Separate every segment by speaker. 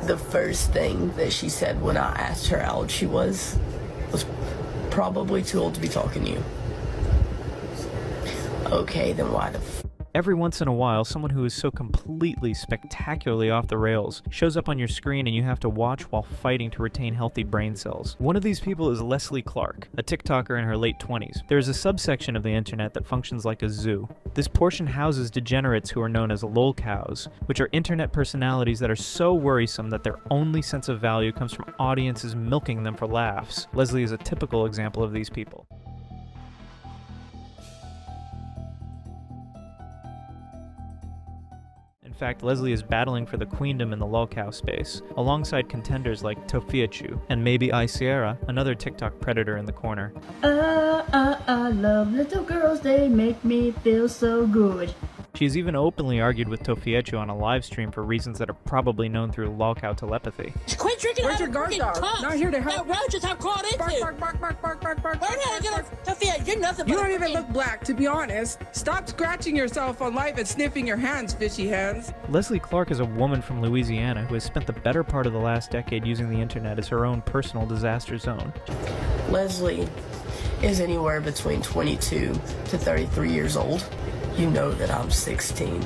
Speaker 1: The first thing that she said when I asked her how old she was probably too old to be talking to you. Okay, then why the
Speaker 2: Every once in a while, someone who is so completely, spectacularly off the rails shows up on your screen and you have to watch while fighting to retain healthy brain cells. One of these people is Leslie Clark, a TikToker in her late 20s. There is a subsection of the internet that functions like a zoo. This portion houses degenerates who are known as lolcows, which are internet personalities that are so worrisome that their only sense of value comes from audiences milking them for laughs. Leslie is a typical example of these people. In fact, Leslie is battling for the queendom in the lolcow space, alongside contenders like Tofiachu and Maybe I Sierra, another TikTok predator in the corner.
Speaker 3: I love little girls, they make me feel so good.
Speaker 2: She has even openly argued with Tofiachu on a live stream for reasons that are probably known through lolcow telepathy.
Speaker 4: Quit drinking.
Speaker 5: Where's your guard dog? Not here to help.
Speaker 4: That roaches have caught into.
Speaker 5: Bark, bark, bark, bark, bark, bark,
Speaker 4: Learn how to get a Sophia, you're nothing but
Speaker 5: You don't
Speaker 4: a
Speaker 5: even
Speaker 4: freaking-
Speaker 5: look black, to be honest. Stop scratching yourself on life and sniffing your hands, fishy hands.
Speaker 2: Leslie Clark is a woman from Louisiana who has spent the better part of the last decade using the internet as her own personal disaster zone.
Speaker 1: Leslie is anywhere between 22 to 33 years old. You know that I'm 16.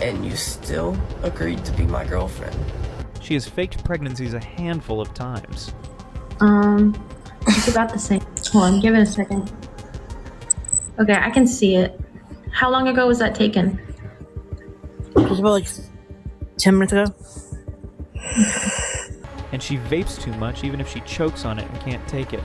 Speaker 1: And you still agreed to be my girlfriend.
Speaker 2: She has faked pregnancies a handful of times.
Speaker 3: It's about the same. Hold on, give it a second. Okay, I can see it. How long ago was that taken?
Speaker 4: It was about like 10 minutes ago.
Speaker 2: And she vapes too much even if she chokes on it and can't take it.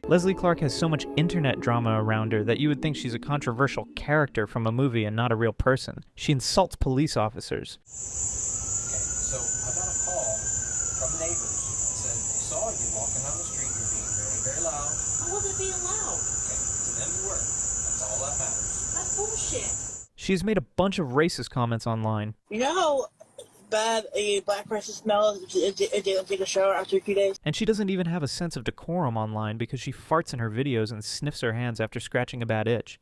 Speaker 2: Leslie Clark has so much internet drama around her that you would think she's a controversial character from a movie and not a real person. She insults police officers.
Speaker 6: Okay, so I got a call from neighbors that said they saw you walking down the street. You're being very, very loud.
Speaker 4: I wasn't being loud.
Speaker 6: Okay, to them you were. That's all that matters.
Speaker 4: That's bullshit.
Speaker 2: She has made a bunch of racist comments online.
Speaker 4: You know how bad a black person smells if they don't take a shower after a few days?
Speaker 2: And she doesn't even have a sense of decorum online because she farts in her videos and sniffs her hands after scratching a bad itch.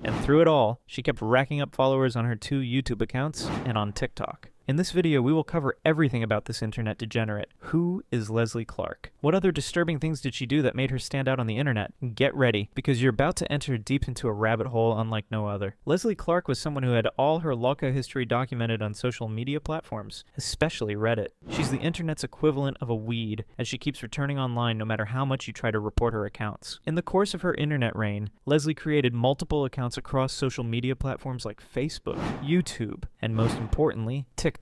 Speaker 2: And through it all, she kept racking up followers on her 2 YouTube accounts and on TikTok. In this video, we will cover everything about this internet degenerate. Who is Leslie Clark? What other disturbing things did she do that made her stand out on the internet? Get ready, because you're about to enter deep into a rabbit hole unlike no other. Leslie Clark was someone who had all her lolcow history documented on social media platforms, especially Reddit. She's the internet's equivalent of a weed, as she keeps returning online no matter how much you try to report her accounts. In the course of her internet reign, Leslie created multiple accounts across social media platforms like Facebook, YouTube, and most importantly, TikTok.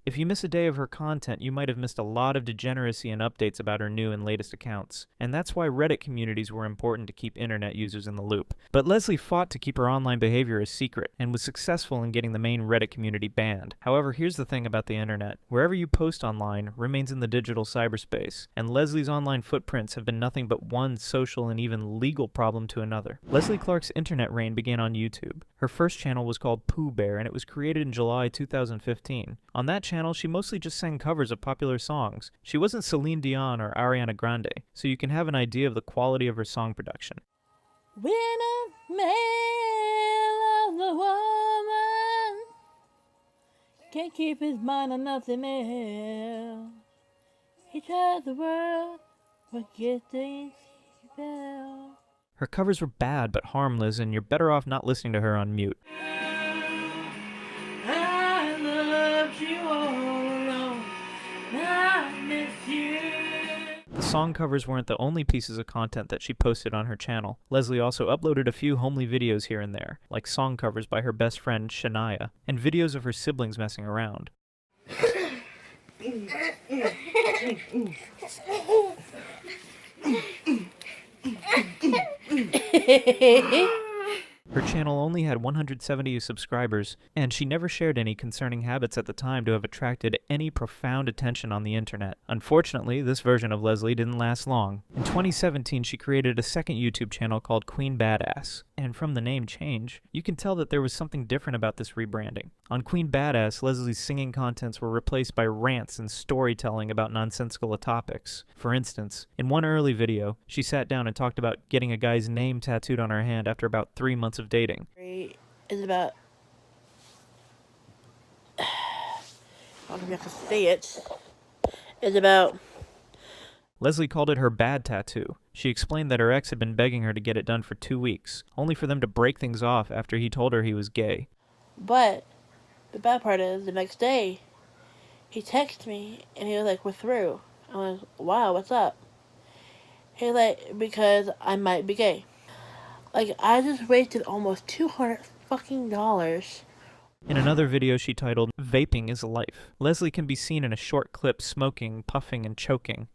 Speaker 2: If you miss a day of her content, you might have missed a lot of degeneracy and updates about her new and latest accounts. And that's why Reddit communities were important to keep internet users in the loop. But Leslie fought to keep her online behavior a secret, and was successful in getting the main Reddit community banned. However, here's the thing about the internet. Wherever you post online remains in the digital cyberspace, and Leslie's online footprints have been nothing but one social and even legal problem to another. Leslie Clark's internet reign began on YouTube. Her first channel was called Pooh Bear, and it was created in July 2015. On that channel, she mostly just sang covers of popular songs. She wasn't Celine Dion or Ariana Grande, so you can have an idea of the quality of her song production.
Speaker 4: When a man loves a woman, can't keep his mind on nothing else. He tries the world, but gets the spell.
Speaker 2: Her covers were bad but harmless, and you're better off not listening to her on mute.
Speaker 4: I loved you all along, I miss you.
Speaker 2: The song covers weren't the only pieces of content that she posted on her channel. Leslie also uploaded a few homely videos here and there, like song covers by her best friend Shania, and videos of her siblings messing around. Her channel only had 170 subscribers, and she never shared any concerning habits at the time to have attracted any profound attention on the internet. Unfortunately, this version of Leslie didn't last long. In 2017, she created a second YouTube channel called Queen Badass, and from the name change, you can tell that there was something different about this rebranding. On Queen Badass, Leslie's singing contents were replaced by rants and storytelling about nonsensical topics. For instance, in one early video, she sat down and talked about getting a guy's name tattooed on her hand after about 3 months of dating.
Speaker 4: Is about, I don't know if you have to say it, is about,
Speaker 2: Leslie called it her bad tattoo. She explained that her ex had been begging her to get it done for 2 weeks, only for them to break things off after he told her he was gay.
Speaker 4: but the bad part is the next day he texted me and he was like, we're through. I was, wow, what's up? He was like, because I might be gay. Like, I just wasted almost $200 fucking dollars.
Speaker 2: In another video she titled, Vaping is Life, Leslie can be seen in a short clip smoking, puffing, and choking.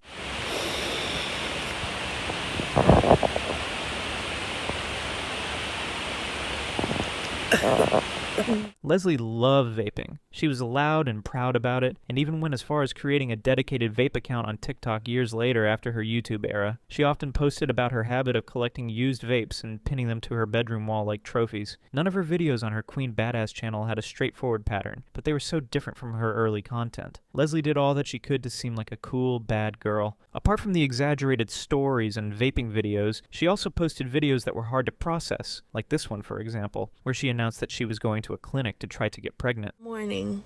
Speaker 2: Leslie loved vaping. She was loud and proud about it, and even went as far as creating a dedicated vape account on TikTok years later after her YouTube era. She often posted about her habit of collecting used vapes and pinning them to her bedroom wall like trophies. None of her videos on her Queen Badass channel had a straightforward pattern, but they were so different from her early content. Leslie did all that she could to seem like a cool, bad girl. Apart from the exaggerated stories and vaping videos, she also posted videos that were hard to process, like this one for example, where she announced that she was going to a clinic to try to get pregnant.
Speaker 4: Morning,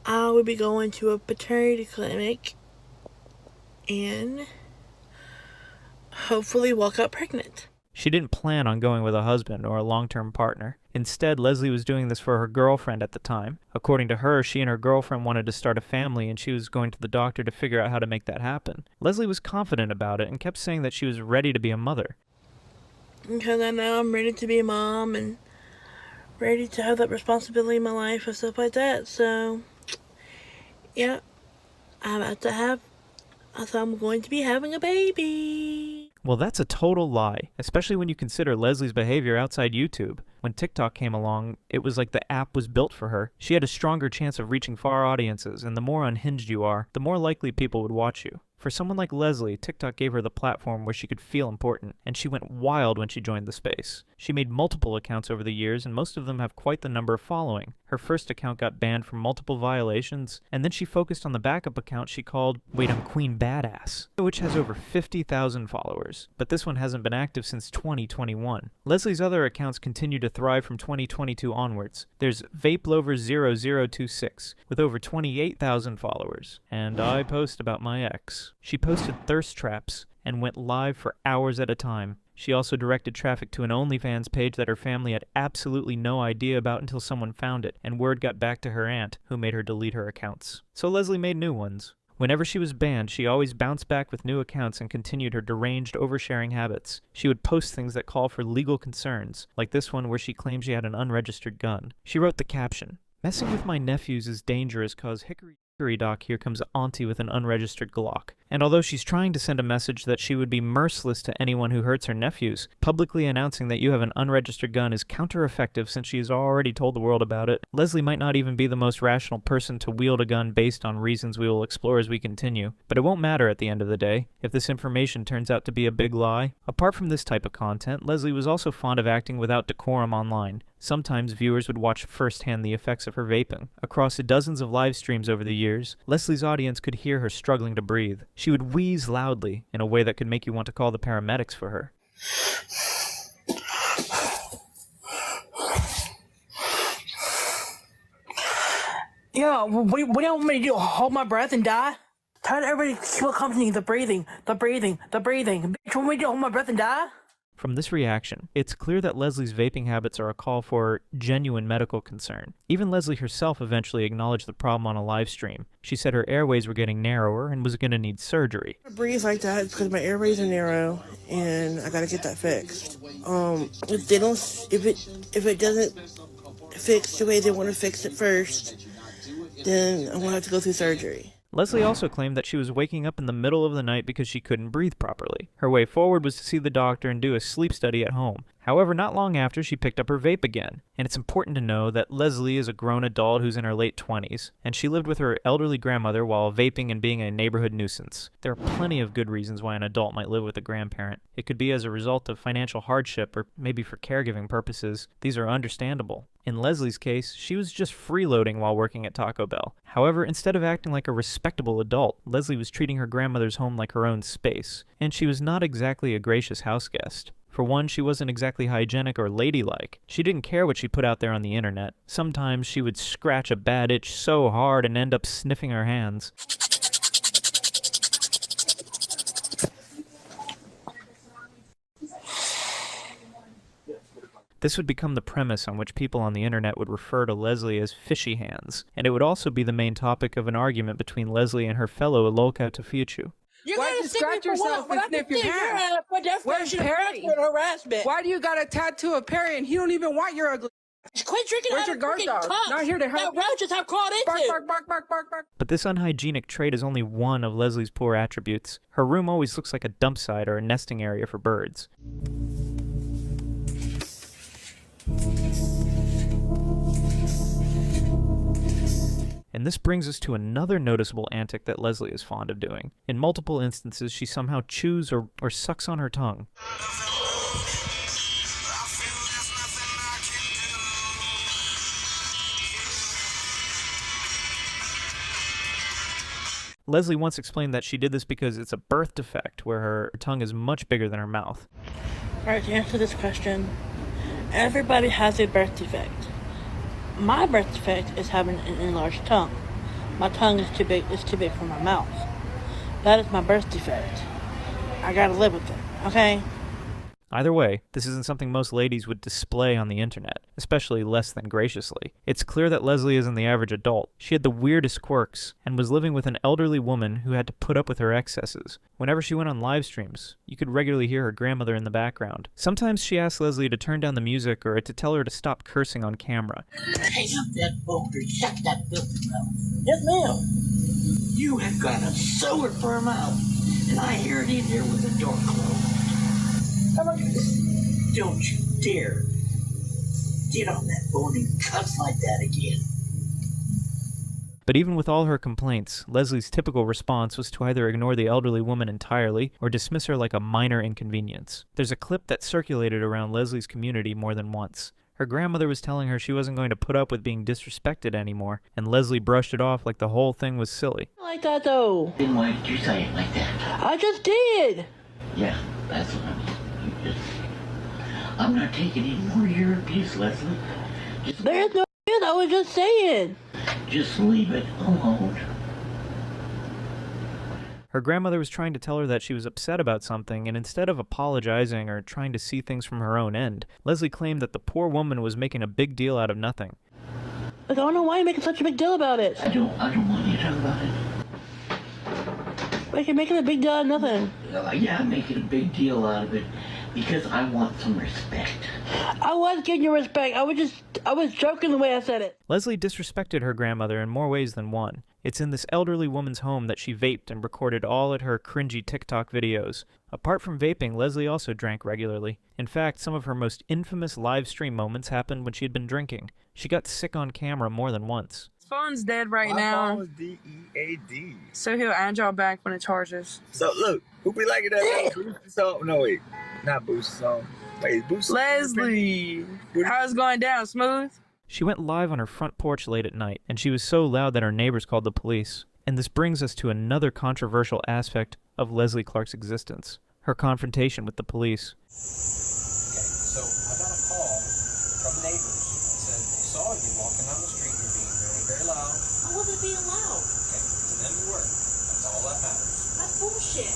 Speaker 4: I would be going to a paternity clinic and hopefully walk out pregnant.
Speaker 2: She didn't plan on going with a husband or a long-term partner. Instead, Leslie was doing this for her girlfriend at the time. According to her, she and her girlfriend wanted to start a family and she was going to the doctor to figure out how to make that happen. Leslie was confident about it and kept saying that she was ready to be a mother.
Speaker 4: Because I know I'm ready to be a mom and ready to have that responsibility in my life and stuff like that. So, yeah, I'm going to be having a baby.
Speaker 2: Well, that's a total lie, especially when you consider Leslie's behavior outside YouTube. When TikTok came along, it was like the app was built for her. She had a stronger chance of reaching far audiences, and the more unhinged you are, the more likely people would watch you. For someone like Leslie, TikTok gave her the platform where she could feel important, and she went wild when she joined the space. She made multiple accounts over the years, and most of them have quite the number of following. Her first account got banned for multiple violations, and then she focused on the backup account she called, wait, I'm Queen Badass, which has over 50,000 followers. But this one hasn't been active since 2021. Leslie's other accounts continue to thrive from 2022 onwards. There's VapeLover0026 with over 28,000 followers, and I post about my ex. She posted thirst traps and went live for hours at a time. She also directed traffic to an OnlyFans page that her family had absolutely no idea about until someone found it, and word got back to her aunt, who made her delete her accounts. So Leslie made new ones. Whenever she was banned, she always bounced back with new accounts and continued her deranged oversharing habits. She would post things that call for legal concerns, like this one where she claimed she had an unregistered gun. She wrote the caption, "Messing with my nephews is dangerous cause hickory doc here comes auntie with an unregistered Glock." And although she's trying to send a message that she would be merciless to anyone who hurts her nephews, publicly announcing that you have an unregistered gun is counter-effective since she has already told the world about it. Leslie might not even be the most rational person to wield a gun based on reasons we will explore as we continue, but it won't matter at the end of the day if this information turns out to be a big lie. Apart from this type of content, Leslie was also fond of acting without decorum online. Sometimes viewers would watch firsthand the effects of her vaping. Across dozens of live streams over the years, Leslie's audience could hear her struggling to breathe. She would wheeze loudly in a way that could make you want to call the paramedics for her.
Speaker 4: Yeah, what do you want me to do? Hold my breath and die? Tired of everybody keep accompanying the breathing. Bitch, you want me to hold my breath and die?
Speaker 2: From this reaction, it's clear that Leslie's vaping habits are a call for genuine medical concern. Even Leslie herself eventually acknowledged the problem on a live stream. She said her airways were getting narrower and was going to need surgery.
Speaker 7: I breathe like that because my airways are narrow and I gotta get that fixed. If it doesn't fix the way they want to fix it first, then I'm gonna have to go through surgery.
Speaker 2: Leslie also claimed that she was waking up in the middle of the night because she couldn't breathe properly. Her way forward was to see the doctor and do a sleep study at home. However, not long after, she picked up her vape again. And it's important to know that Leslie is a grown adult who's in her late 20s, and she lived with her elderly grandmother while vaping and being a neighborhood nuisance. There are plenty of good reasons why an adult might live with a grandparent. It could be as a result of financial hardship or maybe for caregiving purposes. These are understandable. In Leslie's case, she was just freeloading while working at Taco Bell. However, instead of acting like a respectable adult, Leslie was treating her grandmother's home like her own space, and she was not exactly a gracious houseguest. For one, she wasn't exactly hygienic or ladylike. She didn't care what she put out there on the internet. Sometimes she would scratch a bad itch so hard and end up sniffing her hands. This would become the premise on which people on the internet would refer to Leslie as fishy hands, and it would also be the main topic of an argument between Leslie and her fellow Loca Tafuchu.
Speaker 5: Why do you scratch yourself and sniff your hands? Where's Perry?
Speaker 4: Harassment.
Speaker 5: Why do you got a tattoo of Perry and he don't even want your ugly?
Speaker 4: Quit drinking
Speaker 5: Where's
Speaker 4: out
Speaker 5: your
Speaker 4: of
Speaker 5: guard
Speaker 4: freaking
Speaker 5: dog?
Speaker 4: cups
Speaker 5: Not here to help.
Speaker 4: that roaches have crawled into.
Speaker 5: Bark, bark, bark, bark, bark, bark.
Speaker 2: But this unhygienic trait is only one of Leslie's poor attributes. Her room always looks like a dump site or a nesting area for birds. And this brings us to another noticeable antic that Leslie is fond of doing. In multiple instances, she somehow chews or sucks on her tongue. Leslie once explained that she did this because it's a birth defect where her tongue is much bigger than her mouth.
Speaker 4: Alright, to answer this question, everybody has a birth defect. My birth defect is having an enlarged tongue. My tongue is too big for my mouth. That is my birth defect. I gotta live with it, okay?
Speaker 2: Either way, this isn't something most ladies would display on the internet, especially less than graciously. It's clear that Leslie isn't the average adult. She had the weirdest quirks, and was living with an elderly woman who had to put up with her excesses. Whenever she went on live streams, you could regularly hear her grandmother in the background. Sometimes she asked Leslie to turn down the music or to tell her to stop cursing on camera.
Speaker 8: Hang up that phone or shut that filthy mouth.
Speaker 4: Yes, ma'am.
Speaker 8: You have got a sewer for a mouth, and I hear it in here with the door closed. Don't you dare get on that phone and cuss like that again.
Speaker 2: But even with all her complaints, Leslie's typical response was to either ignore the elderly woman entirely or dismiss her like a minor inconvenience. There's a clip that circulated around Leslie's community more than once. Her grandmother was telling her she wasn't going to put up with being disrespected anymore, and Leslie brushed it off like the whole thing was silly.
Speaker 4: Like that though.
Speaker 8: Then why did you say it like that?
Speaker 4: I just did.
Speaker 8: Yeah, that's what I mean. I'm not taking any more of your abuse, Leslie.
Speaker 4: There's no I was just saying.
Speaker 8: Just leave it alone.
Speaker 2: Her grandmother was trying to tell her that she was upset about something, and instead of apologizing or trying to see things from her own end, Leslie claimed that the poor woman was making a big deal out of nothing.
Speaker 4: I don't know why you're making such a big deal about it.
Speaker 8: I don't want you to talk about it.
Speaker 4: Like you're making a big deal out of nothing.
Speaker 8: Yeah, I'm making a big deal out of it because I want some respect.
Speaker 4: I was giving you respect. I was joking the way I said it.
Speaker 2: Leslie disrespected her grandmother in more ways than one. It's in this elderly woman's home that she vaped and recorded all at her cringy TikTok videos. Apart from vaping, Leslie also drank regularly. In fact, some of her most infamous live stream moments happened when she had been drinking. She got sick on camera more than once.
Speaker 9: Phone's dead right now.
Speaker 10: My phone is DEAD.
Speaker 9: So he'll add y'all back when it charges.
Speaker 10: So look, who be liking that Booster song? No wait, not Booster song. Wait, Booster.
Speaker 9: Leslie, how's it going down? Smooth?
Speaker 2: She went live on her front porch late at night, and she was so loud that her neighbors called the police. And this brings us to another controversial aspect of Leslie Clark's existence: her confrontation with the police.
Speaker 6: Okay, so I got a call from neighbors that said they saw you walking down the street. You're being very, very loud.
Speaker 11: I wasn't being loud.
Speaker 6: Okay, to them you were. That's all that matters.
Speaker 11: That's bullshit.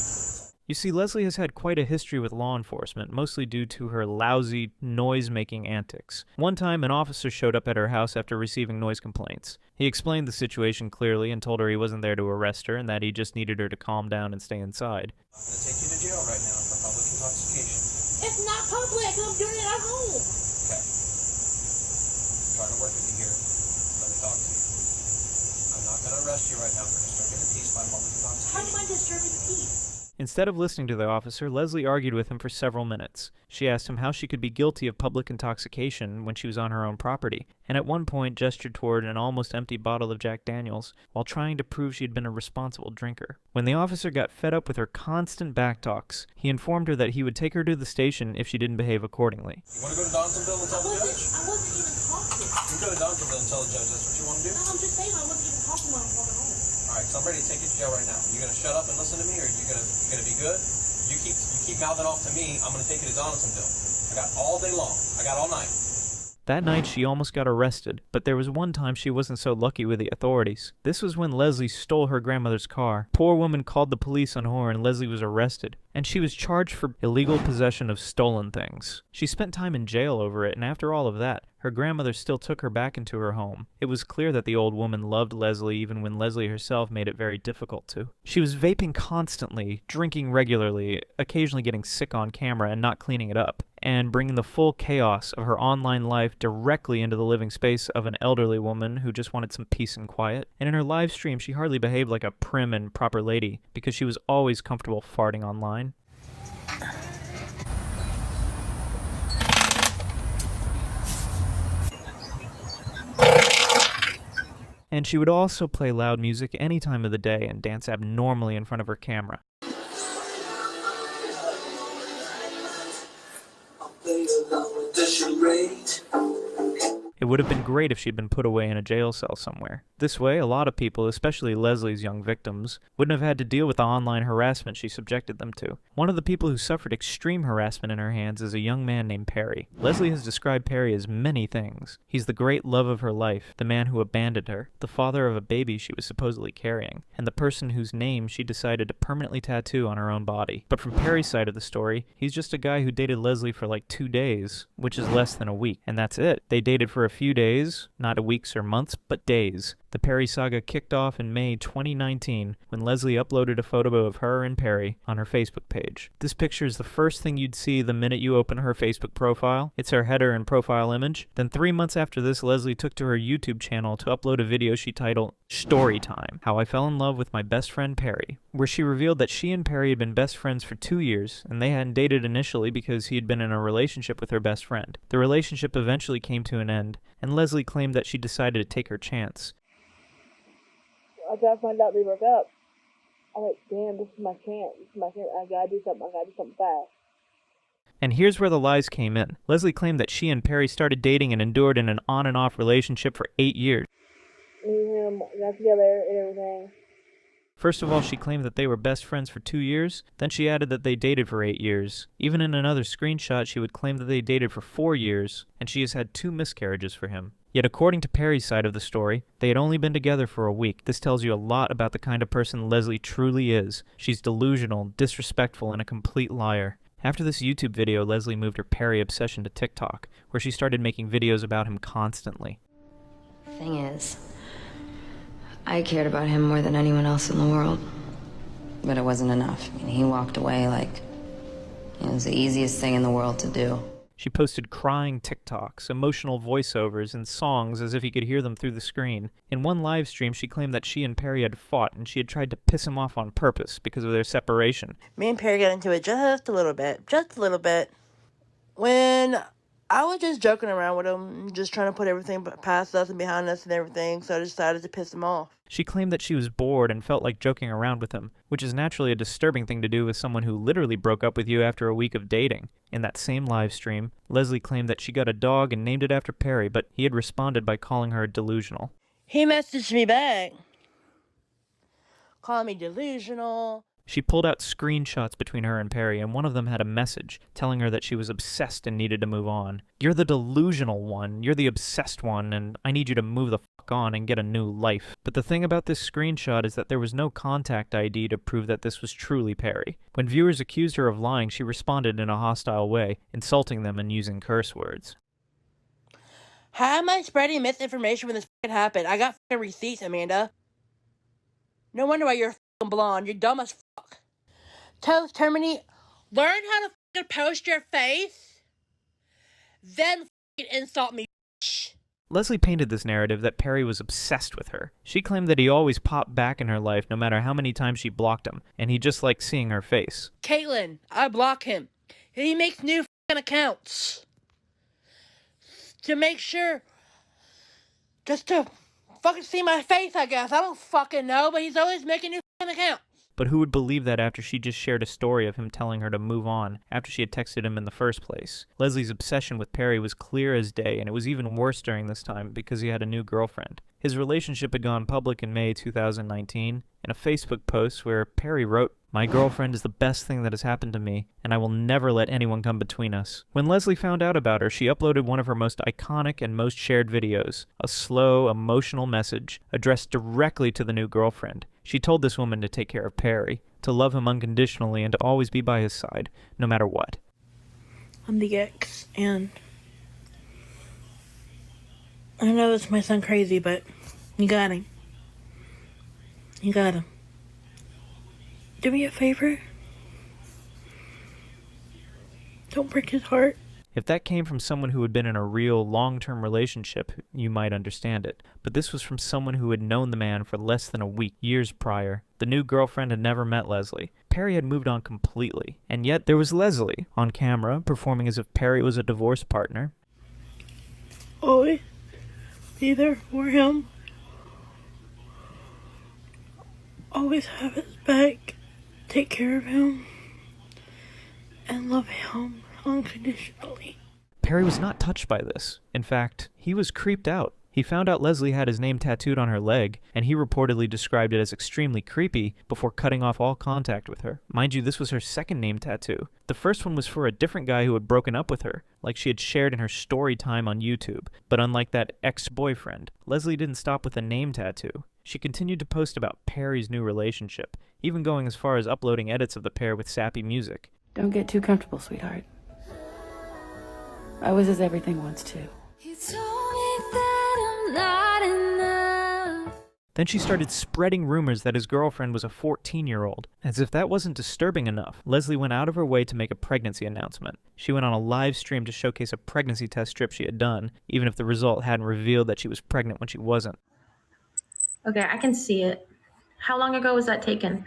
Speaker 2: You see, Leslie has had quite a history with law enforcement, mostly due to her lousy, noise-making antics. One time, an officer showed up at her house after receiving noise complaints. He explained the situation clearly and told her he wasn't there to arrest her and that he just needed her to calm down and stay inside.
Speaker 6: I'm going to take you to jail right now for public intoxication.
Speaker 11: It's not public. I'm doing it at home.
Speaker 6: Okay. Try to work with me here. Let me talk to you. I'm not going to arrest you right now for disturbing the peace by public intoxication.
Speaker 11: How am I disturbing the peace?
Speaker 2: Instead of listening to the officer, Leslie argued with him for several minutes. She asked him how she could be guilty of public intoxication when she was on her own property, and at one point gestured toward an almost empty bottle of Jack Daniels while trying to prove she had been a responsible drinker. When the officer got fed up with her constant backtalks, he informed her that he would take her to the station if she didn't behave accordingly.
Speaker 6: You want to go to Donaldsonville and tell the judge?
Speaker 11: I wasn't even talking.
Speaker 6: You go to Donaldsonville and tell the judge that's what you want to do?
Speaker 11: No, I'm just saying I wasn't even talking when I was walking home.
Speaker 6: All right, so I'm ready to take you to jail right now. You gonna shut up and listen to me, or you gonna be good? You keep mouthing off to me. I'm gonna take you to Donaldsonville. I got all day long. I got all night.
Speaker 2: That night, she almost got arrested, but there was one time she wasn't so lucky with the authorities. This was when Leslie stole her grandmother's car. Poor woman called the police on her and Leslie was arrested, and she was charged for illegal possession of stolen things. She spent time in jail over it, and after all of that, her grandmother still took her back into her home. It was clear that the old woman loved Leslie even when Leslie herself made it very difficult to. She was vaping constantly, drinking regularly, occasionally getting sick on camera and not cleaning it up, and bringing the full chaos of her online life directly into the living space of an elderly woman who just wanted some peace and quiet. And in her live stream, she hardly behaved like a prim and proper lady because she was always comfortable farting online. And she would also play loud music any time of the day and dance abnormally in front of her camera. It would have been great if she'd been put away in a jail cell somewhere. This way, a lot of people, especially Leslie's young victims, wouldn't have had to deal with the online harassment she subjected them to. One of the people who suffered extreme harassment in her hands is a young man named Perry. Leslie has described Perry as many things. He's the great love of her life, the man who abandoned her, the father of a baby she was supposedly carrying, and the person whose name she decided to permanently tattoo on her own body. But from Perry's side of the story, he's just a guy who dated Leslie for like 2 days, which is less than a week, and that's it. They dated for a few days, not weeks or months, but days. The Perry saga kicked off in May 2019 when Leslie uploaded a photo of her and Perry on her Facebook page. This picture is the first thing you'd see the minute you open her Facebook profile. It's her header and profile image. Then 3 months after this, Leslie took to her YouTube channel to upload a video she titled Story Time: How I Fell in Love with My Best Friend Perry, where she revealed that she and Perry had been best friends for 2 years, and they hadn't dated initially because he had been in a relationship with her best friend. The relationship eventually came to an end, and Leslie claimed that she decided to take her chance.
Speaker 4: After I found out they broke up, I'm like, damn, this is my chance. This is my chance. I gotta do something. I gotta do something fast.
Speaker 2: And here's where the lies came in. Leslie claimed that she and Perry started dating and endured in an on and off relationship for 8 years.
Speaker 4: Me and him got together and everything.
Speaker 2: First of all, she claimed that they were best friends for 2 years, then she added that they dated for 8 years. Even in another screenshot, she would claim that they dated for 4 years, and she has had 2 miscarriages for him. Yet according to Perry's side of the story, they had only been together for a week. This tells you a lot about the kind of person Leslie truly is. She's delusional, disrespectful, and a complete liar. After this YouTube video, Leslie moved her Perry obsession to TikTok, where she started making videos about him constantly.
Speaker 12: Thing is, I cared about him more than anyone else in the world. But it wasn't enough. I mean, he walked away like it was the easiest thing in the world to do.
Speaker 2: She posted crying TikToks, emotional voiceovers, and songs as if he could hear them through the screen. In one live stream, she claimed that she and Perry had fought, and she had tried to piss him off on purpose because of their separation.
Speaker 4: Me and Perry got into it just a little bit. When I was just joking around with him, just trying to put everything past us and behind us and everything, so I decided to piss him off.
Speaker 2: She claimed that she was bored and felt like joking around with him, which is naturally a disturbing thing to do with someone who literally broke up with you after a week of dating. In that same live stream, Leslie claimed that she got a dog and named it after Perry, but he had responded by calling her delusional.
Speaker 4: He messaged me back, calling me delusional.
Speaker 2: She pulled out screenshots between her and Perry, and one of them had a message telling her that she was obsessed and needed to move on. You're the delusional one, you're the obsessed one, and I need you to move the fuck on and get a new life. But the thing about this screenshot is that there was no contact ID to prove that this was truly Perry. When viewers accused her of lying, she responded in a hostile way, insulting them and using curse words.
Speaker 4: How am I spreading misinformation when this happened? I got receipts, Amanda. No wonder why you're blonde. You're dumb as fuck. Tell Termini, learn how to post your face, then insult me.
Speaker 2: Leslie painted this narrative that Perry was obsessed with her. She claimed that he always popped back in her life no matter how many times she blocked him, and he just liked seeing her face.
Speaker 4: Caitlin, I block him. He makes new f***ing accounts. To make sure. Just to fucking see my face, I guess. I don't fucking know, but he's always making new f***ing accounts.
Speaker 2: But who would believe that after she just shared a story of him telling her to move on after she had texted him in the first place? Leslie's obsession with Perry was clear as day, and it was even worse during this time because he had a new girlfriend. His relationship had gone public in May 2019 in a Facebook post where Perry wrote, "My girlfriend is the best thing that has happened to me, and I will never let anyone come between us." When Leslie found out about her, she uploaded one of her most iconic and most shared videos, a slow, emotional message addressed directly to the new girlfriend. She told this woman to take care of Perry, to love him unconditionally, and to always be by his side, no matter what.
Speaker 4: I'm the ex, and I know this might sound crazy, but you got him. You got him. Do me a favor. Don't break his heart.
Speaker 2: If that came from someone who had been in a real, long-term relationship, you might understand it. But this was from someone who had known the man for less than a week, years prior. The new girlfriend had never met Leslie. Perry had moved on completely. And yet there was Leslie, on camera, performing as if Perry was a divorce partner.
Speaker 4: Always be there for him. Always have his back. Take care of him. And love him unconditionally.
Speaker 2: Perry was not touched by this. In fact, he was creeped out. He found out Leslie had his name tattooed on her leg, and he reportedly described it as extremely creepy before cutting off all contact with her. Mind you, this was her second name tattoo. The first one was for a different guy who had broken up with her, like she had shared in her story time on YouTube. But unlike that ex-boyfriend, Leslie didn't stop with a name tattoo. She continued to post about Perry's new relationship, even going as far as uploading edits of the pair with sappy music.
Speaker 13: Don't get too comfortable, sweetheart. I was his everything once, too.
Speaker 2: Then she started spreading rumors that his girlfriend was a 14-year-old. As if that wasn't disturbing enough, Leslie went out of her way to make a pregnancy announcement. She went on a live stream to showcase a pregnancy test strip she had done, even if the result hadn't revealed that she was pregnant when she wasn't.
Speaker 3: Okay, I can see it. How long ago was that taken?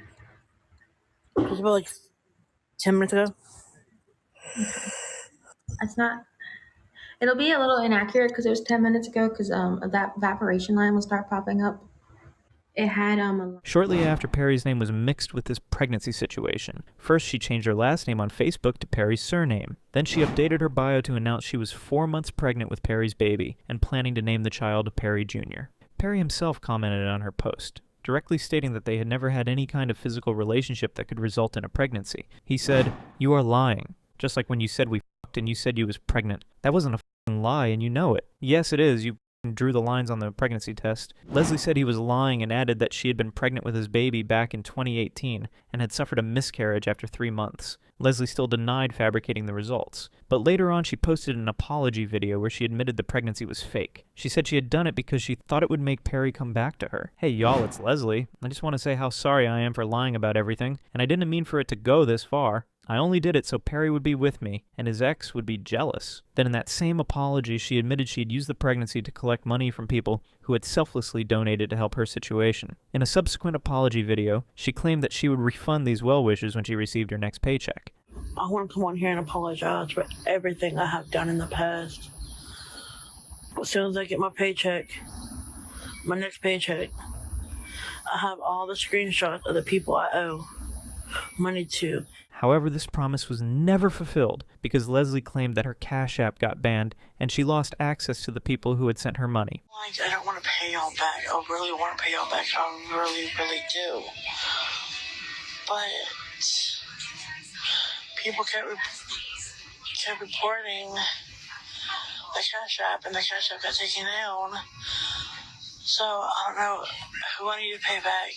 Speaker 4: It was about like 10 minutes ago.
Speaker 3: It's not. It'll be a little inaccurate because it was 10 minutes ago because that evaporation line will start popping up. It had
Speaker 2: Shortly after, Perry's name was mixed with this pregnancy situation. First, she changed her last name on Facebook to Perry's surname. Then she updated her bio to announce she was 4 months pregnant with Perry's baby and planning to name the child Perry Jr. Perry himself commented on her post, directly stating that they had never had any kind of physical relationship that could result in a pregnancy. He said, "You are lying, just like when you said we fucked and you said you was pregnant. That wasn't a fucking lie and you know it. Yes, it is. You drew the lines on the pregnancy test." Leslie said he was lying and added that she had been pregnant with his baby back in 2018 and had suffered a miscarriage after 3 months. Leslie still denied fabricating the results, but later on she posted an apology video where she admitted the pregnancy was fake. She said she had done it because she thought it would make Perry come back to her. "Hey y'all, it's Leslie. I just want to say how sorry I am for lying about everything, and I didn't mean for it to go this far. I only did it so Perry would be with me, and his ex would be jealous." Then in that same apology, she admitted she had used the pregnancy to collect money from people who had selflessly donated to help her situation. In a subsequent apology video, she claimed that she would refund these well-wishes when she received her next paycheck.
Speaker 4: I want to come on here and apologize for everything I have done in the past. As soon as I get my paycheck, my next paycheck, I have all the screenshots of the people I owe money to.
Speaker 2: However, this promise was never fulfilled because Leslie claimed that her Cash App got banned and she lost access to the people who had sent her money.
Speaker 4: I don't want to pay y'all back. I really want to pay y'all back. I really, really do. But people kept reporting the Cash App, and the Cash App got taken down. So I don't know who I need to pay back.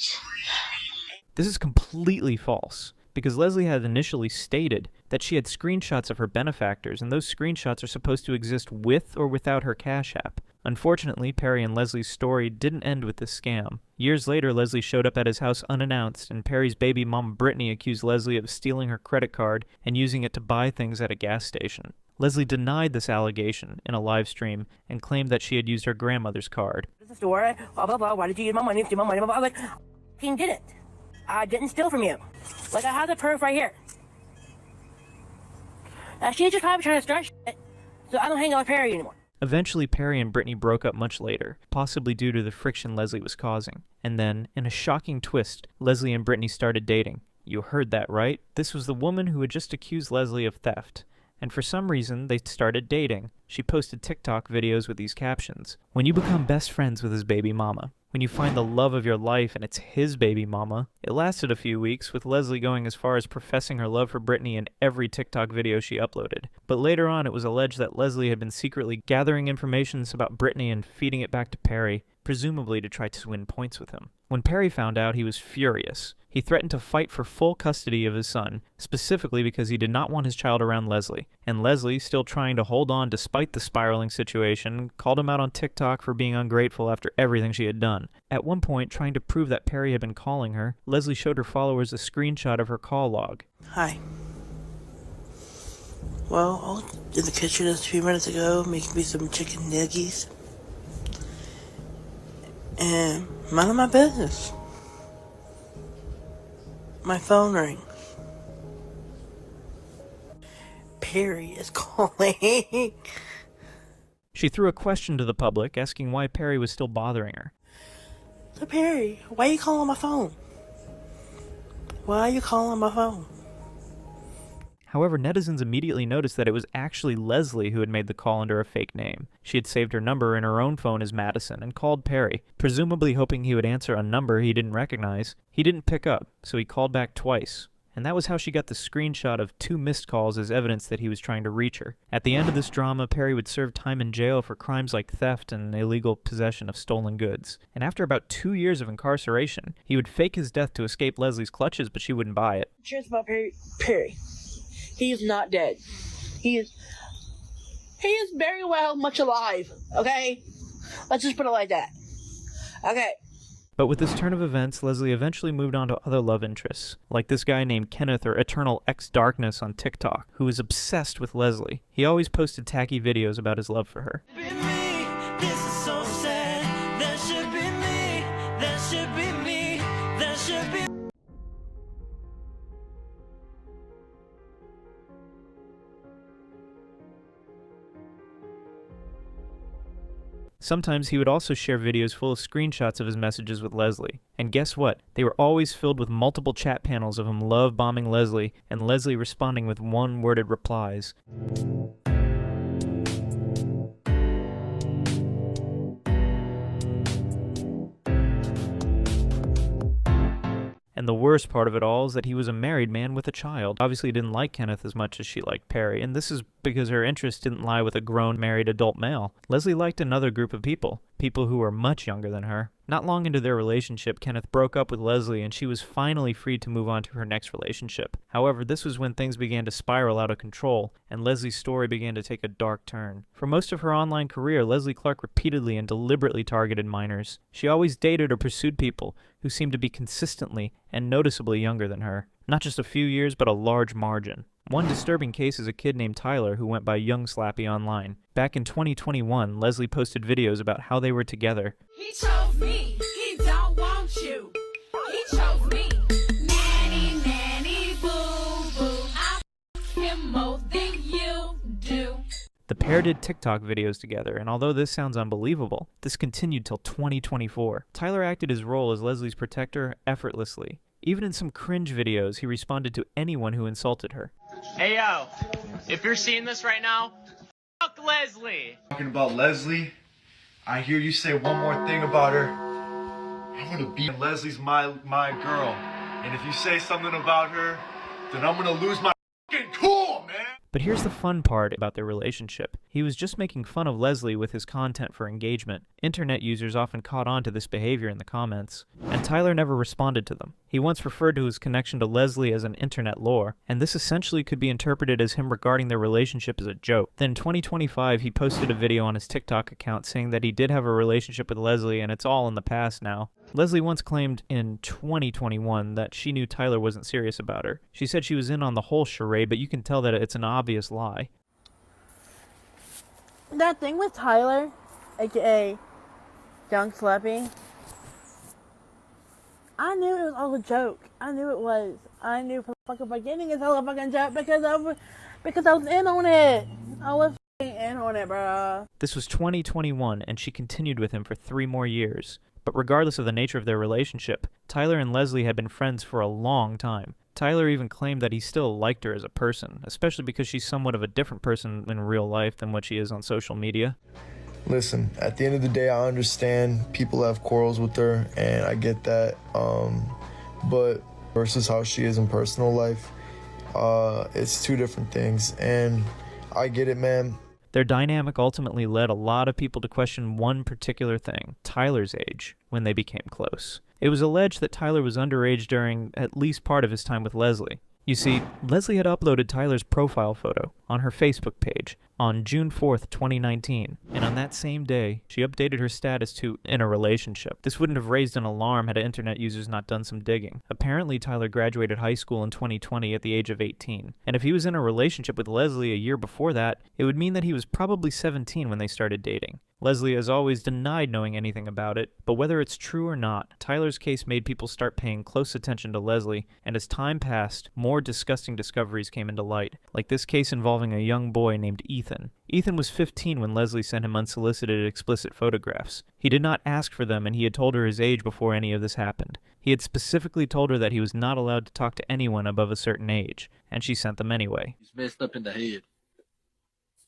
Speaker 2: This is completely false, because Leslie had initially stated that she had screenshots of her benefactors, and those screenshots are supposed to exist with or without her Cash App. Unfortunately, Perry and Leslie's story didn't end with this scam. Years later, Leslie showed up at his house unannounced, and Perry's baby mom Brittany accused Leslie of stealing her credit card and using it to buy things at a gas station. Leslie denied this allegation in a live stream and claimed that she had used her grandmother's card.
Speaker 14: The store, blah, blah, blah. Why did you use my money? Steal my money, blah, blah. I was like, I didn't. I didn't steal from you. Like, I have the proof right here. She's just probably trying to start shit, so I don't hang out with Perry anymore.
Speaker 2: Eventually, Perry and Brittany broke up much later, possibly due to the friction Leslie was causing. And then, in a shocking twist, Leslie and Brittany started dating. You heard that right. This was the woman who had just accused Leslie of theft. And for some reason, they started dating. She posted TikTok videos with these captions. When you become best friends with his baby mama. When you find the love of your life and it's his baby mama. It lasted a few weeks, with Leslie going as far as professing her love for Brittany in every TikTok video she uploaded. But later on, it was alleged that Leslie had been secretly gathering information about Brittany and feeding it back to Perry, presumably to try to win points with him. When Perry found out, he was furious. He threatened to fight for full custody of his son, specifically because he did not want his child around Leslie. And Leslie, still trying to hold on despite the spiraling situation, called him out on TikTok for being ungrateful after everything she had done. At one point, trying to prove that Perry had been calling her, Leslie showed her followers a screenshot of her call log.
Speaker 7: Hi. Well, I was in the kitchen just a few minutes ago making me some chicken nuggies. And minding my business. My phone rings. Perry is calling.
Speaker 2: She threw a question to the public, asking why Perry was still bothering her.
Speaker 7: So Perry, why are you calling my phone? Why are you calling my phone?
Speaker 2: However, netizens immediately noticed that it was actually Leslie who had made the call under a fake name. She had saved her number in her own phone as Madison and called Perry, presumably hoping he would answer a number he didn't recognize. He didn't pick up, so he called back twice. And that was how she got the screenshot of 2 missed calls as evidence that he was trying to reach her. At the end of this drama, Perry would serve time in jail for crimes like theft and illegal possession of stolen goods. And after about 2 years of incarceration, he would fake his death to escape Leslie's clutches, but she wouldn't buy it.
Speaker 14: Truth about Perry. He is not dead. He is very well much alive, okay? Let's just put it like that. Okay.
Speaker 2: But with this turn of events, Leslie eventually moved on to other love interests, like this guy named Kenneth or Eternal X Darkness on TikTok, who was obsessed with Leslie. He always posted tacky videos about his love for her. Sometimes he would also share videos full of screenshots of his messages with Leslie. And guess what? They were always filled with multiple chat panels of him love-bombing Leslie, and Leslie responding with one-worded replies. And the worst part of it all is that he was a married man with a child. Obviously he didn't like Kenneth as much as she liked Perry, and this is because her interest didn't lie with a grown, married adult male. Leslie liked another group of people who were much younger than her. Not long into their relationship, Kenneth broke up with Leslie and she was finally free to move on to her next relationship. However, this was when things began to spiral out of control, and Leslie's story began to take a dark turn. For most of her online career, Leslie Clark repeatedly and deliberately targeted minors. She always dated or pursued people who seemed to be consistently and noticeably younger than her. Not just a few years, but a large margin. One disturbing case is a kid named Tyler who went by Young Slappy online. Back in 2021, Leslie posted videos about how they were together.
Speaker 11: He chose me. He don't want you. He chose me. Nanny, nanny, boo, boo. I him more than you do.
Speaker 2: The pair did TikTok videos together, and although this sounds unbelievable, this continued till 2024. Tyler acted his role as Leslie's protector effortlessly. Even in some cringe videos, he responded to anyone who insulted her.
Speaker 15: Hey yo, if you're seeing this right now, fuck Leslie!
Speaker 16: Talking about Leslie, I hear you say one more thing about her. I'm gonna beat Leslie's my girl. And if you say something about her, then I'm gonna lose my fucking cool, man!
Speaker 2: But here's the fun part about their relationship. He was just making fun of Leslie with his content for engagement. Internet users often caught on to this behavior in the comments, and Tyler never responded to them. He once referred to his connection to Leslie as an internet lore, and this essentially could be interpreted as him regarding their relationship as a joke. Then in 2025, he posted a video on his TikTok account saying that he did have a relationship with Leslie and it's all in the past now. Leslie once claimed in 2021 that she knew Tyler wasn't serious about her. She said she was in on the whole charade, but you can tell that it's an obvious lie.
Speaker 4: That thing with Tyler, aka Young Slappy, I knew it was all a joke. I knew it was. I knew from the fucking beginning it's all a fucking joke because I was in on it. I was in on it, bro.
Speaker 2: This was 2021, and she continued with him for 3 more years. But regardless of the nature of their relationship, Tyler and Leslie had been friends for a long time. Tyler even claimed that he still liked her as a person, especially because she's somewhat of a different person in real life than what she is on social media.
Speaker 16: Listen, at the end of the day, I understand people have quarrels with her, and I get that. But versus how she is in personal life, it's 2 different things, and I get it, man.
Speaker 2: Their dynamic ultimately led a lot of people to question one particular thing, Tyler's age, when they became close. It was alleged that Tyler was underage during at least part of his time with Leslie. You see, Leslie had uploaded Tyler's profile photo on her Facebook page on June 4th, 2019, and on that same day, she updated her status to in a relationship. This wouldn't have raised an alarm had internet users not done some digging. Apparently, Tyler graduated high school in 2020 at the age of 18, and if he was in a relationship with Leslie a year before that, it would mean that he was probably 17 when they started dating. Leslie has always denied knowing anything about it, but whether it's true or not, Tyler's case made people start paying close attention to Leslie, and as time passed, more disgusting discoveries came into light, like this case involving a young boy named Ethan. Ethan was 15 when Leslie sent him unsolicited explicit photographs. He did not ask for them, and he had told her his age before any of this happened. He had specifically told her that he was not allowed to talk to anyone above a certain age, and she sent them anyway.
Speaker 17: He's messed up in the head.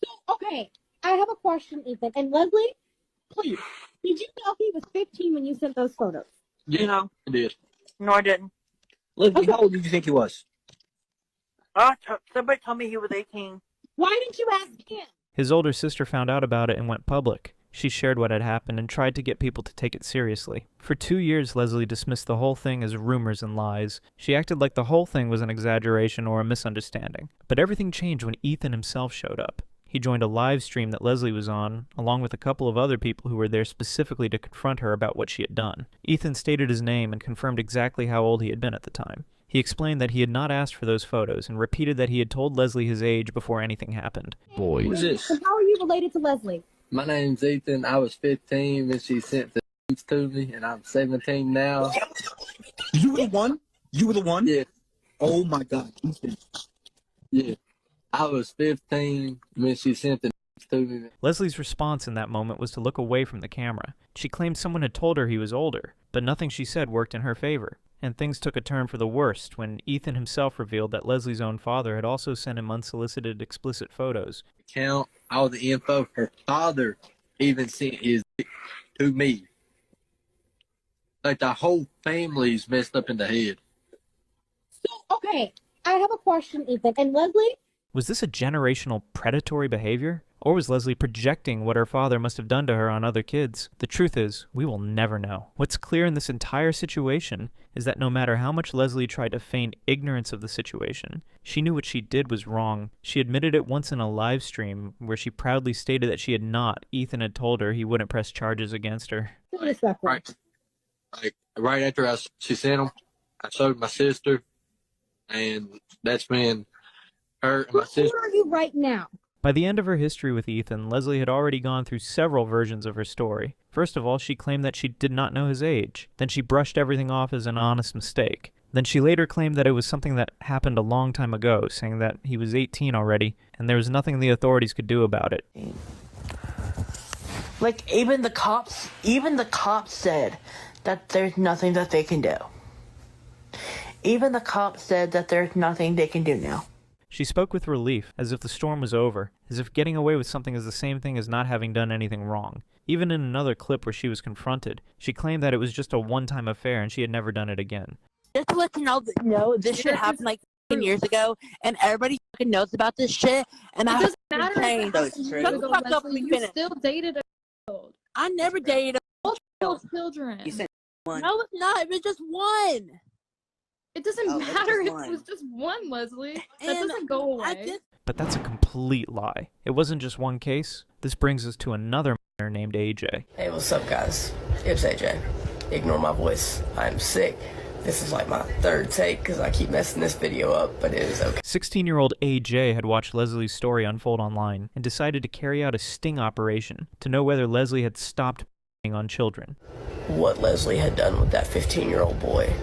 Speaker 18: So, okay, I have a question, Ethan. And Leslie, please, did you know he was 15 when you sent those photos?
Speaker 17: Yeah, no, I did.
Speaker 4: No, I didn't.
Speaker 17: Leslie, how old did you think he was?
Speaker 4: Somebody told me he was 18.
Speaker 18: Why didn't you ask him?
Speaker 2: His older sister found out about it and went public. She shared what had happened and tried to get people to take it seriously. For 2 years, Leslie dismissed the whole thing as rumors and lies. She acted like the whole thing was an exaggeration or a misunderstanding. But everything changed when Ethan himself showed up. He joined a live stream that Leslie was on, along with a couple of other people who were there specifically to confront her about what she had done. Ethan stated his name and confirmed exactly how old he had been at the time. He explained that he had not asked for those photos and repeated that he had told Leslie his age before anything happened.
Speaker 17: Boy. Who's this?
Speaker 18: And how are you related to Leslie?
Speaker 17: My name's Ethan. I was 15 when she sent the to me, and I'm 17 now.
Speaker 10: You were the one? You were the one?
Speaker 17: Yeah.
Speaker 10: Oh my God. Ethan.
Speaker 17: Yeah. I was 15 when she sent the to me.
Speaker 2: Leslie's response in that moment was to look away from the camera. She claimed someone had told her he was older, but nothing she said worked in her favor. And things took a turn for the worst when Ethan himself revealed that Leslie's own father had also sent him unsolicited explicit photos.
Speaker 17: Count all the info. Her father even sent his to me. Like the whole family's messed up in the head.
Speaker 18: So, okay, I have a question, Ethan. And Leslie?
Speaker 2: Was this a generational predatory behavior? Or was Leslie projecting what her father must have done to her on other kids? The truth is, we will never know. What's clear in this entire situation is that no matter how much Leslie tried to feign ignorance of the situation, she knew what she did was wrong. She admitted it once in a live stream where she proudly stated that she had not. Ethan had told her he wouldn't press charges against her.
Speaker 17: Right after she sent them, I showed my sister, and that's when her and my sister.
Speaker 18: Who are you right now?
Speaker 2: By the end of her history with Ethan, Leslie had already gone through several versions of her story. First of all, she claimed that she did not know his age. Then she brushed everything off as an honest mistake. Then she later claimed that it was something that happened a long time ago, saying that he was 18 already, and there was nothing the authorities could do about it.
Speaker 14: Like, even the cops said that there's nothing that they can do. Even the cops said that there's nothing they can do now.
Speaker 2: She spoke with relief, as if the storm was over, as if getting away with something is the same thing as not having done anything wrong. Even in another clip where she was confronted, she claimed that it was just a one-time affair and she had never done it again.
Speaker 4: Just to let you know, this shit happened like 10 years ago, and everybody fucking knows about this shit, and I
Speaker 18: doesn't matter
Speaker 4: changed.
Speaker 18: if it's
Speaker 4: Shut the fuck up,
Speaker 18: you still dated a child.
Speaker 4: I never dated a
Speaker 18: children.
Speaker 4: You said one. No, it's not. It was just one.
Speaker 18: It doesn't matter if it was just one, Leslie. That doesn't go away.
Speaker 2: But that's a complete lie. It wasn't just one case. This brings us to another minor named AJ.
Speaker 1: Hey, what's up, guys? It's AJ. Ignore my voice. I'm sick. This is like my third take because I keep messing this video up, but it is okay.
Speaker 2: 16-year-old AJ had watched Leslie's story unfold online and decided to carry out a sting operation to know whether Leslie had stopped on children.
Speaker 1: What Leslie had done with that 15-year-old boy,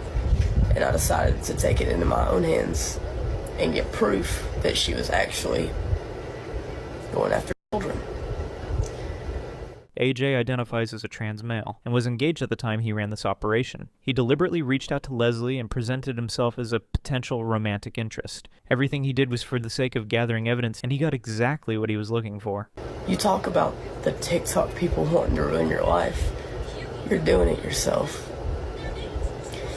Speaker 1: and I decided to take it into my own hands and get proof that she was actually going after children.
Speaker 2: AJ identifies as a trans male and was engaged at the time he ran this operation. He deliberately reached out to Leslie and presented himself as a potential romantic interest. Everything he did was for the sake of gathering evidence, and he got exactly what he was looking for.
Speaker 1: You talk about the TikTok people wanting to ruin your life. You're doing it yourself.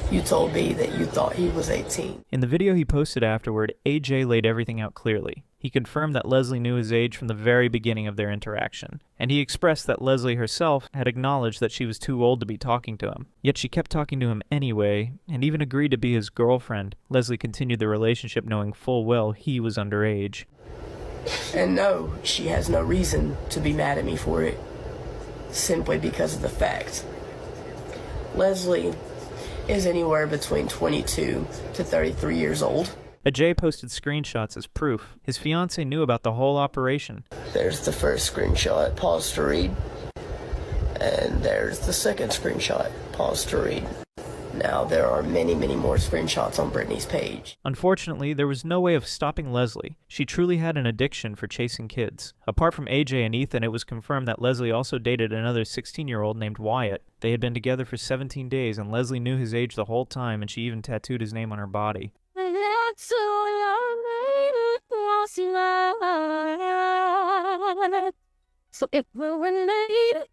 Speaker 1: You told me that you thought he was 18.
Speaker 2: In the video he posted afterward, AJ laid everything out clearly. He confirmed that Leslie knew his age from the very beginning of their interaction, and he expressed that Leslie herself had acknowledged that she was too old to be talking to him. Yet she kept talking to him anyway, and even agreed to be his girlfriend. Leslie continued the relationship knowing full well he was underage.
Speaker 1: And no, she has no reason to be mad at me for it, simply because of the fact Leslie is anywhere between 22 to 33 years old.
Speaker 2: AJ posted screenshots as proof. His fiancée knew about the whole operation.
Speaker 1: There's the first screenshot, pause to read. And there's the second screenshot, pause to read. Now there are many, many more screenshots on Brittany's page.
Speaker 2: Unfortunately, there was no way of stopping Leslie. She truly had an addiction for chasing kids. Apart from AJ and Ethan, it was confirmed that Leslie also dated another 16-year-old named Wyatt. They had been together for 17 days, and Leslie knew his age the whole time, and she even tattooed his name on her body.
Speaker 18: So if we're related,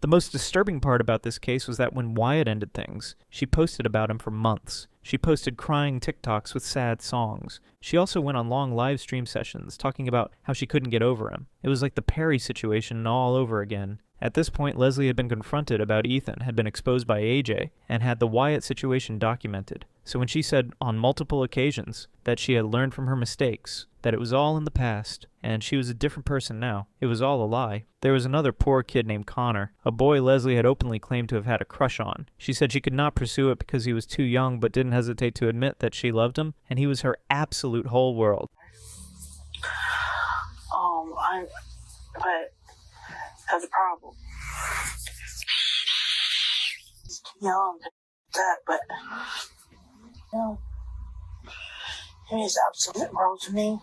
Speaker 2: the most disturbing part about this case was that when Wyatt ended things, she posted about him for months. She posted crying TikToks with sad songs. She also went on long live stream sessions talking about how she couldn't get over him. It was like the Perry situation all over again. At this point, Leslie had been confronted about Ethan, had been exposed by AJ, and had the Wyatt situation documented. So when she said on multiple occasions that she had learned from her mistakes, that it was all in the past, and she was a different person now, it was all a lie. There was another poor kid named Connor, a boy Leslie had openly claimed to have had a crush on. She said she could not pursue it because he was too young, but didn't hesitate to admit that she loved him, and he was her absolute whole world.
Speaker 14: But has a problem. He's too young to that, but he means the absolute world to me.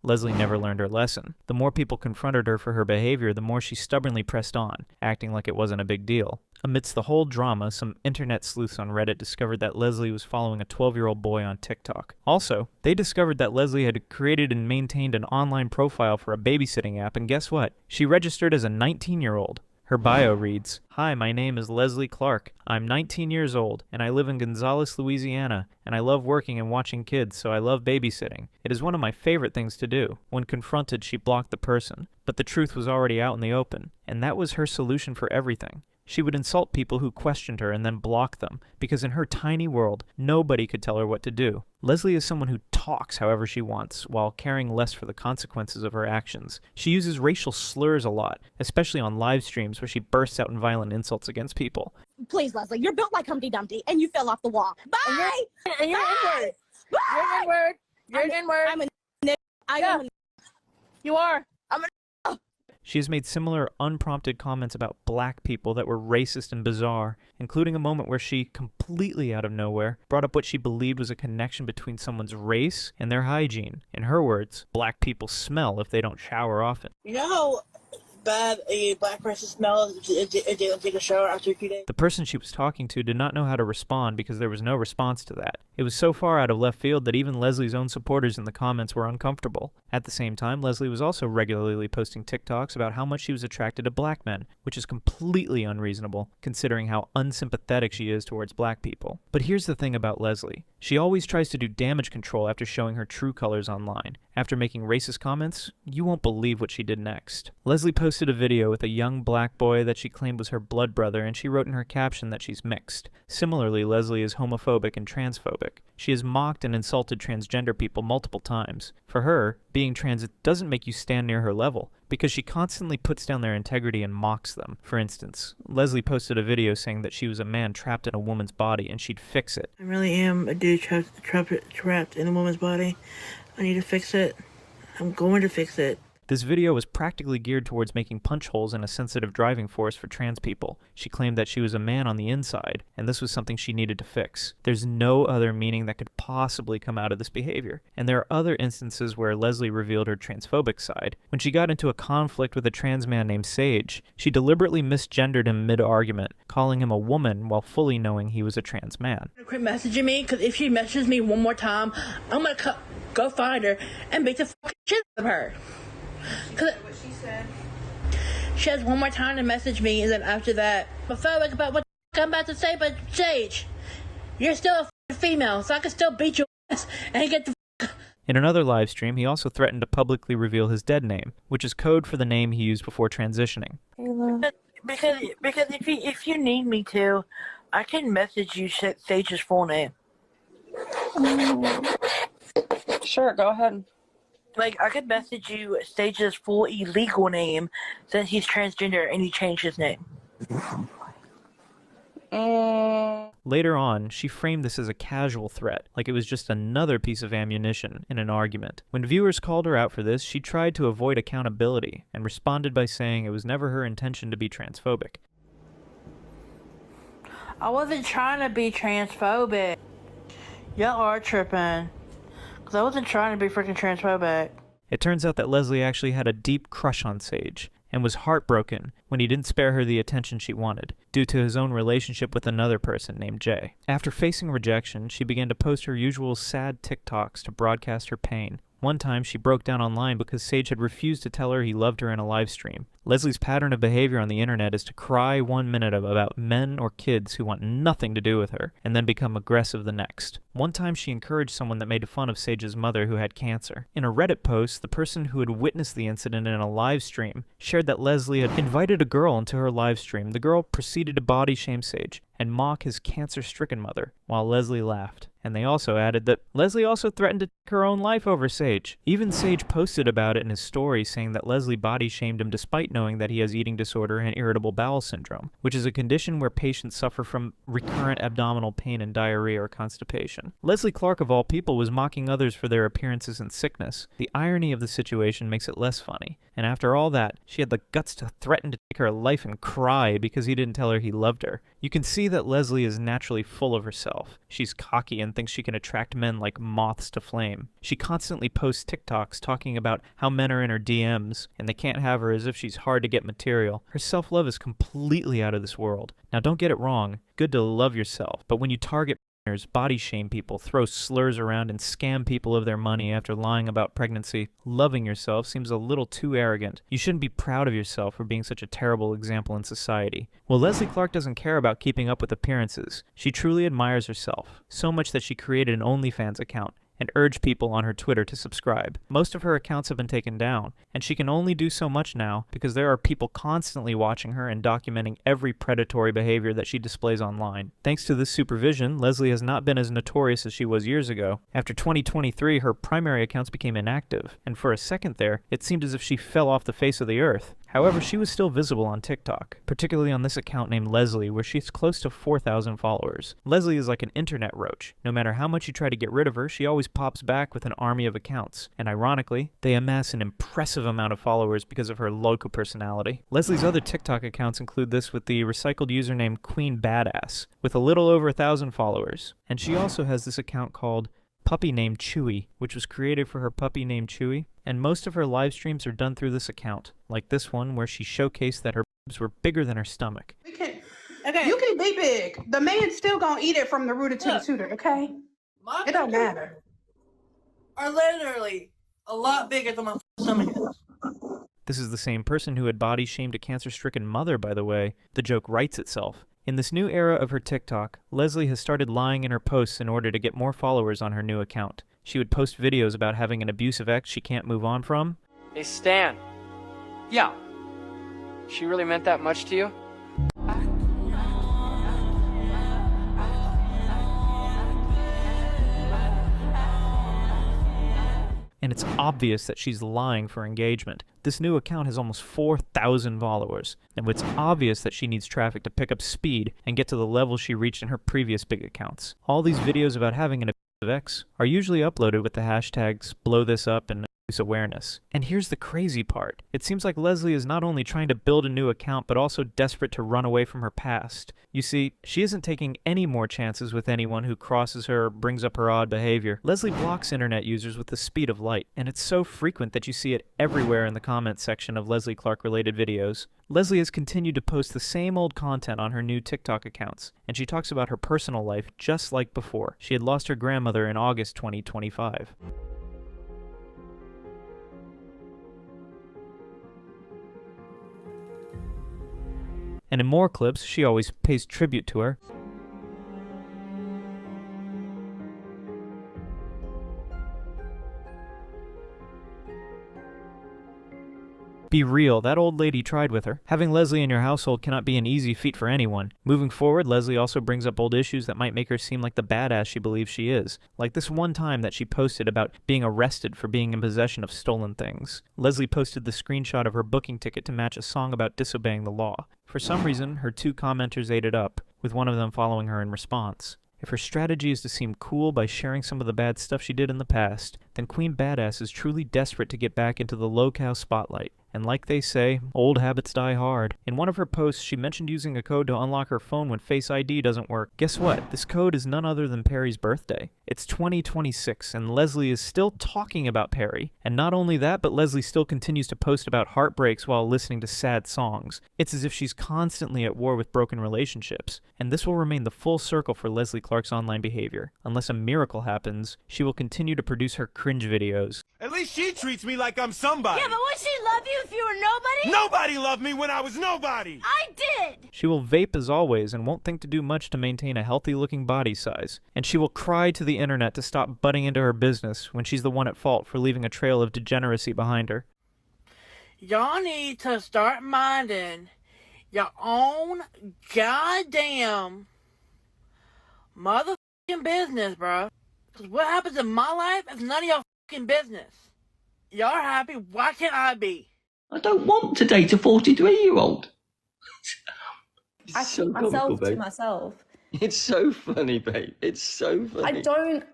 Speaker 2: Leslie never learned her lesson. The more people confronted her for her behavior, the more she stubbornly pressed on, acting like it wasn't a big deal. Amidst the whole drama, some internet sleuths on Reddit discovered that Leslie was following a 12-year-old boy on TikTok. Also, they discovered that Leslie had created and maintained an online profile for a babysitting app, and guess what? She registered as a 19-year-old. Her bio reads, "Hi, my name is Leslie Clark. I'm 19 years old, and I live in Gonzales, Louisiana, and I love working and watching kids, so I love babysitting. It is one of my favorite things to do." When confronted, she blocked the person, but the truth was already out in the open, and that was her solution for everything. She would insult people who questioned her and then block them, because in her tiny world, nobody could tell her what to do. Leslie is someone who talks however she wants, while caring less for the consequences of her actions. She uses racial slurs a lot, especially on live streams where she bursts out in violent insults against people.
Speaker 18: please, Leslie, you're built like Humpty Dumpty, and you fell off the wall. Bye.
Speaker 14: And you're N-word. You're an N-word. You're an N-word.
Speaker 18: I'm a n. I am a.
Speaker 14: You are. I'm a.
Speaker 2: She has made similar unprompted comments about black people that were racist and bizarre, including a moment where she, completely out of nowhere, brought up what she believed was a connection between someone's race and their hygiene. In her words, black people smell if they don't shower often.
Speaker 14: You know how bad a black person smells if they don't take a shower after a few days?
Speaker 2: The person she was talking to did not know how to respond because there was no response to that. It was so far out of left field that even Leslie's own supporters in the comments were uncomfortable. At the same time, Leslie was also regularly posting TikToks about how much she was attracted to black men, which is completely unreasonable, considering how unsympathetic she is towards black people. But here's the thing about Leslie. She always tries to do damage control after showing her true colors online. After making racist comments, you won't believe what she did next. Leslie posted a video with a young black boy that she claimed was her blood brother, and she wrote in her caption that she's mixed. Similarly, Leslie is homophobic and transphobic. She has mocked and insulted transgender people multiple times. For her, being trans doesn't make you stand near her level, because she constantly puts down their integrity and mocks them. For instance, Leslie posted a video saying that she was a man trapped in a woman's body and she'd fix it.
Speaker 14: I really am a dude trapped in a woman's body. I need to fix it. I'm going to fix it.
Speaker 2: This video was practically geared towards making punch holes in a sensitive driving force for trans people. She claimed that she was a man on the inside, and this was something she needed to fix. There's no other meaning that could possibly come out of this behavior. And there are other instances where Leslie revealed her transphobic side. When she got into a conflict with a trans man named Sage, she deliberately misgendered him mid-argument, calling him a woman while fully knowing he was a trans man.
Speaker 14: Quit messaging me, because if she messages me one more time, I'm going to go find her and beat the fucking shit out of her. What she said. She has one more time to message me, and then after that, I'm homophobic about what I'm about to say, but Sage, you're still a female, so I can still beat your ass and get the.
Speaker 2: In another live stream, he also threatened to publicly reveal his dead name, which is code for the name he used before transitioning.
Speaker 14: Because if you need me to, I can message you Sage's full name.
Speaker 9: Sure, go ahead.
Speaker 14: Like, I could message you Sage's full illegal name since he's transgender and he changed his name.
Speaker 2: Later on, she framed this as a casual threat, like it was just another piece of ammunition in an argument. When viewers called her out for this, she tried to avoid accountability and responded by saying it was never her intention to be transphobic.
Speaker 14: I wasn't trying to be transphobic. Y'all are tripping. Because I wasn't trying to be freaking transphobic.
Speaker 2: It turns out that Leslie actually had a deep crush on Sage, and was heartbroken when he didn't spare her the attention she wanted, due to his own relationship with another person named Jay. After facing rejection, she began to post her usual sad TikToks to broadcast her pain. One time, she broke down online because Sage had refused to tell her he loved her in a live stream. Leslie's pattern of behavior on the internet is to cry 1 minute about men or kids who want nothing to do with her, and then become aggressive the next. One time, she encouraged someone that made fun of Sage's mother who had cancer. In a Reddit post, the person who had witnessed the incident in a live stream shared that Leslie had invited a girl into her live stream. The girl proceeded to body shame Sage and mock his cancer-stricken mother, while Leslie laughed. And they also added that Leslie also threatened to take her own life over Sage. Even Sage posted about it in his story, saying that Leslie body shamed him despite knowing that he has eating disorder and irritable bowel syndrome, which is a condition where patients suffer from recurrent abdominal pain and diarrhea or constipation. Leslie Clark, of all people, was mocking others for their appearances and sickness. The irony of the situation makes it less funny. And after all that, she had the guts to threaten to take her life and cry because he didn't tell her he loved her. You can see that Leslie is naturally full of herself. She's cocky and thinks she can attract men like moths to flame. She constantly posts TikToks talking about how men are in her DMs, and they can't have her as if she's hard to get material. Her self-love is completely out of this world. Now don't get it wrong, good to love yourself, but when you target body shame people, throw slurs around, and scam people of their money after lying about pregnancy, loving yourself seems a little too arrogant. You shouldn't be proud of yourself for being such a terrible example in society. Well, Leslie Clark doesn't care about keeping up with appearances. She truly admires herself, so much that she created an OnlyFans account and urged people on her Twitter to subscribe. Most of her accounts have been taken down, and she can only do so much now because there are people constantly watching her and documenting every predatory behavior that she displays online. Thanks to this supervision, Leslie has not been as notorious as she was years ago. After 2023, her primary accounts became inactive, and for a second there, it seemed as if she fell off the face of the earth. However, she was still visible on TikTok, particularly on this account named Leslie, where she's close to 4,000 followers. Leslie is like an internet roach. No matter how much you try to get rid of her, she always pops back with an army of accounts. And ironically, they amass an impressive amount of followers because of her local personality. Leslie's other TikTok accounts include this with the recycled username Queen Badass, with a little over 1,000 followers. And she also has this account called Puppy Named Chewy, which was created for her puppy named Chewy, and most of her live streams are done through this account, like this one where she showcased that her boobs were bigger than her stomach.
Speaker 19: You can be big. The man's still gonna eat it from the rooter to the tutor, okay? It don't matter.
Speaker 14: Are literally a lot bigger than my stomach is.
Speaker 2: This is the same person who had body shamed a cancer-stricken mother, by the way. The joke writes itself. In this new era of her TikTok, Leslie has started lying in her posts in order to get more followers on her new account. She would post videos about having an abusive ex she can't move on from.
Speaker 20: Hey, Stan. Yeah. She really meant that much to you?
Speaker 2: and it's obvious that she's lying for engagement. This new account has almost 4,000 followers, and it's obvious that she needs traffic to pick up speed and get to the level she reached in her previous big accounts. All these videos about having an abusive ex are usually uploaded with the hashtags #blowthisUp and awareness. And here's the crazy part. It seems like Leslie is not only trying to build a new account, but also desperate to run away from her past. You see, she isn't taking any more chances with anyone who crosses her or brings up her odd behavior. Leslie blocks internet users with the speed of light, and it's so frequent that you see it everywhere in the comments section of Leslie Clark-related videos. Leslie has continued to post the same old content on her new TikTok accounts, and she talks about her personal life just like before. She had lost her grandmother in August 2025. And in more clips, she always pays tribute to her. Be real, that old lady tried with her. Having Leslie in your household cannot be an easy feat for anyone. Moving forward, Leslie also brings up old issues that might make her seem like the badass she believes she is. Like this one time that she posted about being arrested for being in possession of stolen things. Leslie posted the screenshot of her booking ticket to match a song about disobeying the law. For some reason, her two commenters ate it up, with one of them following her in response. If her strategy is to seem cool by sharing some of the bad stuff she did in the past, then Queen Badass is truly desperate to get back into the locale spotlight. And like they say, old habits die hard. In one of her posts, she mentioned using a code to unlock her phone when Face ID doesn't work. Guess what? This code is none other than Perry's birthday. It's 2026, and Leslie is still talking about Perry. And not only that, but Leslie still continues to post about heartbreaks while listening to sad songs. It's as if she's constantly at war with broken relationships. And this will remain the full circle for Leslie Clark's online behavior. Unless a miracle happens, she will continue to produce her cringe videos.
Speaker 21: At least she treats me like I'm somebody.
Speaker 11: Yeah, but would she love you if you were nobody?
Speaker 21: Nobody loved me when I was nobody.
Speaker 11: I did.
Speaker 2: She will vape as always and won't think to do much to maintain a healthy-looking body size. And she will cry to the internet to stop butting into her business when she's the one at fault for leaving a trail of degeneracy behind her.
Speaker 14: Y'all need to start minding your own goddamn motherfucking business, bro. Cause what happens in my life is none of your fucking business. Y'all are happy, why can't I be?
Speaker 8: I don't want to date a 43-year-old.
Speaker 22: I keep myself to myself.
Speaker 8: It's so funny, babe. It's so funny.
Speaker 22: I don't...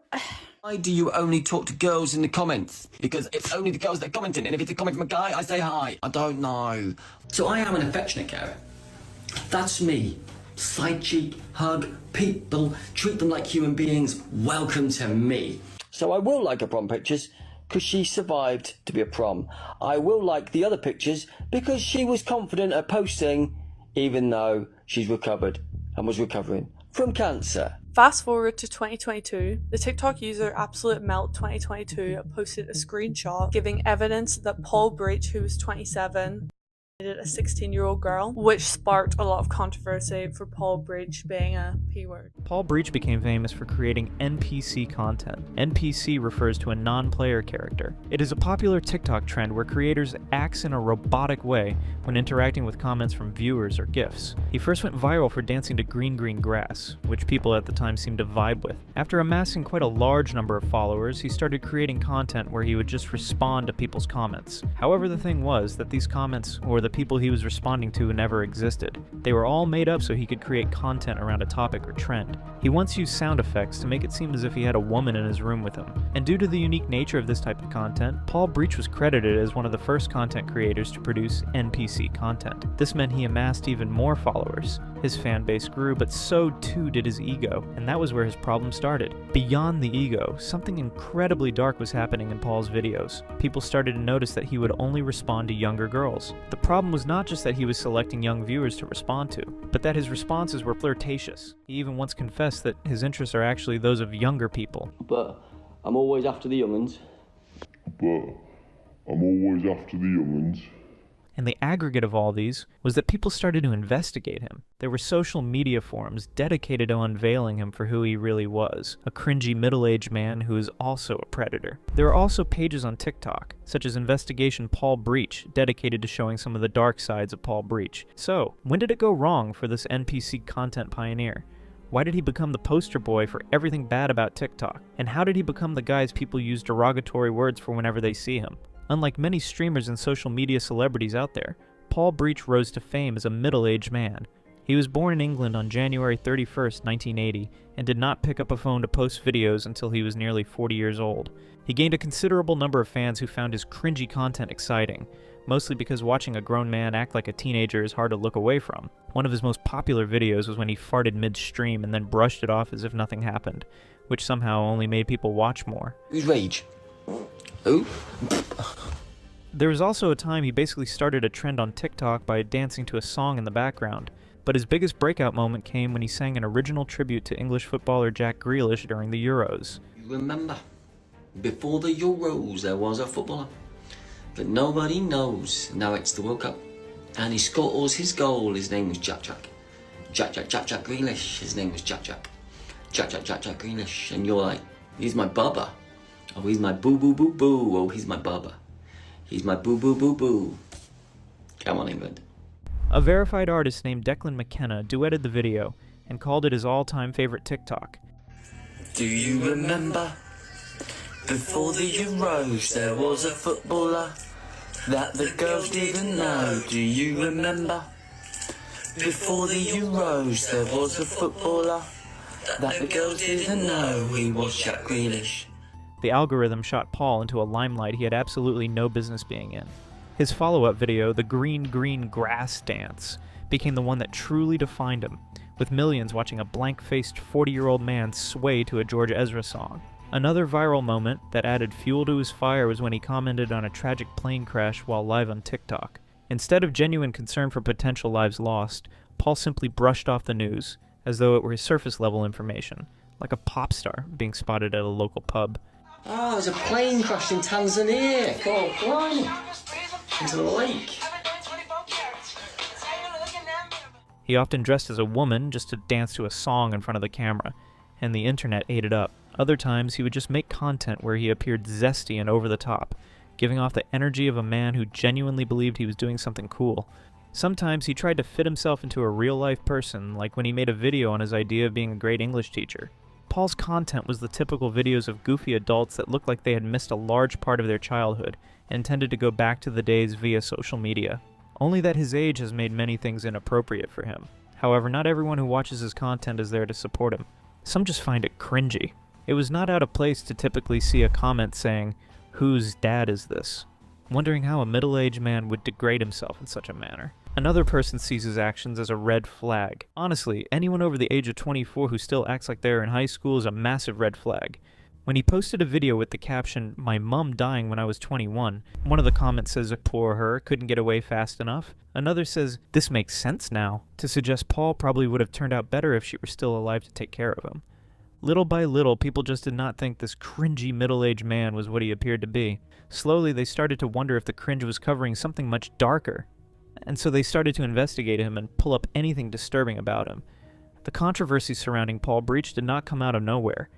Speaker 23: Why do you only talk to girls in the comments? Because it's only the girls that are commenting, and if it's a comment from a guy, I say hi. I don't know. So I am an affectionate carer. That's me. Side cheek, hug, people, treat them like human beings. Welcome to me.
Speaker 8: So I will like her prom pictures because she survived to be a prom. I will like the other pictures because she was confident at posting, even though she's recovered and was recovering from cancer.
Speaker 24: Fast forward to 2022, the TikTok user Absolute Melt 2022 posted a screenshot giving evidence that Paul Breach, who was 27, dated a 16-year-old girl, which sparked a lot of controversy for Paul Breach being a P-word.
Speaker 2: Paul Breach became famous for creating NPC content. NPC refers to a non-player character. It is a popular TikTok trend where creators act in a robotic way when interacting with comments from viewers or GIFs. He first went viral for dancing to Green Green Grass, which people at the time seemed to vibe with. After amassing quite a large number of followers, he started creating content where he would just respond to people's comments. However, the thing was that these comments, or the people he was responding to, never existed. They were all made up so he could create content around a topic or trend. He once used sound effects to make it seem as if he had a woman in his room with him. And due to the unique nature of this type of content, Paul Breach was credited as one of the first content creators to produce NPC content. This meant he amassed even more followers. His fan base grew, but so too did his ego, and that was where his problem started. Beyond the ego, something incredibly dark was happening in Paul's videos. People started to notice that he would only respond to younger girls. The problem was not just that he was selecting young viewers to respond to, but that his responses were flirtatious. He even once confessed that his interests are actually those of younger people.
Speaker 8: But I'm always after the young'uns.
Speaker 2: And the aggregate of all these was that people started to investigate him. There were social media forums dedicated to unveiling him for who he really was, a cringy middle-aged man who is also a predator. There are also pages on TikTok, such as Investigation Paul Breach, dedicated to showing some of the dark sides of Paul Breach. So, when did it go wrong for this NPC content pioneer? Why did he become the poster boy for everything bad about TikTok? And how did he become the guys people use derogatory words for whenever they see him? Unlike many streamers and social media celebrities out there, Paul Breach rose to fame as a middle-aged man. He was born in England on January 31st, 1980, and did not pick up a phone to post videos until he was nearly 40 years old. He gained a considerable number of fans who found his cringy content exciting, mostly because watching a grown man act like a teenager is hard to look away from. One of his most popular videos was when he farted mid-stream and then brushed it off as if nothing happened, which somehow only made people watch more.
Speaker 23: Who's Rage? Who?
Speaker 2: There was also a time he basically started a trend on TikTok by dancing to a song in the background, but his biggest breakout moment came when he sang an original tribute to English footballer Jack Grealish during the Euros.
Speaker 23: You remember, before the Euros there was a footballer that nobody knows. Now it's the World Cup, and he scores his goal. His name was Jack Grealish. His name was Jack Grealish. And you're like, he's my bubba. Oh, he's my boo boo boo boo. Oh, he's my bubba. He's my boo boo boo boo. Come on, England.
Speaker 2: A verified artist named Declan McKenna duetted the video and called it his all-time favorite TikTok.
Speaker 23: Do you remember? Before the Euros there was a footballer that the girls didn't know. Do you remember? Before the Euros there was a footballer that the girls didn't know. He was Jack Grealish.
Speaker 2: The algorithm shot Paul into a limelight he had absolutely no business being in. His follow-up video, the green grass dance, became the one that truly defined him, with millions watching a blank-faced 40-year-old man sway to a George Ezra song. Another viral moment that added fuel to his fire was when he commented on a tragic plane crash while live on TikTok. Instead of genuine concern for potential lives lost, Paul simply brushed off the news, as though it were surface-level information, like a pop star being spotted at a local pub.
Speaker 23: Oh, there's a plane crash in Tanzania. God, blimey. Into the lake.
Speaker 2: He often dressed as a woman just to dance to a song in front of the camera, and the internet ate it up. Other times, he would just make content where he appeared zesty and over the top, giving off the energy of a man who genuinely believed he was doing something cool. Sometimes he tried to fit himself into a real-life person, like when he made a video on his idea of being a great English teacher. Paul's content was the typical videos of goofy adults that looked like they had missed a large part of their childhood and intended to go back to the days via social media. Only that his age has made many things inappropriate for him. However, not everyone who watches his content is there to support him. Some just find it cringy. It was not out of place to typically see a comment saying, "Whose dad is this?" wondering how a middle-aged man would degrade himself in such a manner. Another person sees his actions as a red flag. Honestly, anyone over the age of 24 who still acts like they're in high school is a massive red flag. When he posted a video with the caption, "My mum dying when I was 21, one of the comments says, "Poor her, couldn't get away fast enough." Another says, "This makes sense now," to suggest Paul probably would have turned out better if she were still alive to take care of him. Little by little, people just did not think this cringy middle-aged man was what he appeared to be. Slowly, they started to wonder if the cringe was covering something much darker. And so they started to investigate him and pull up anything disturbing about him. The controversies surrounding Paul Breach did not come out of nowhere.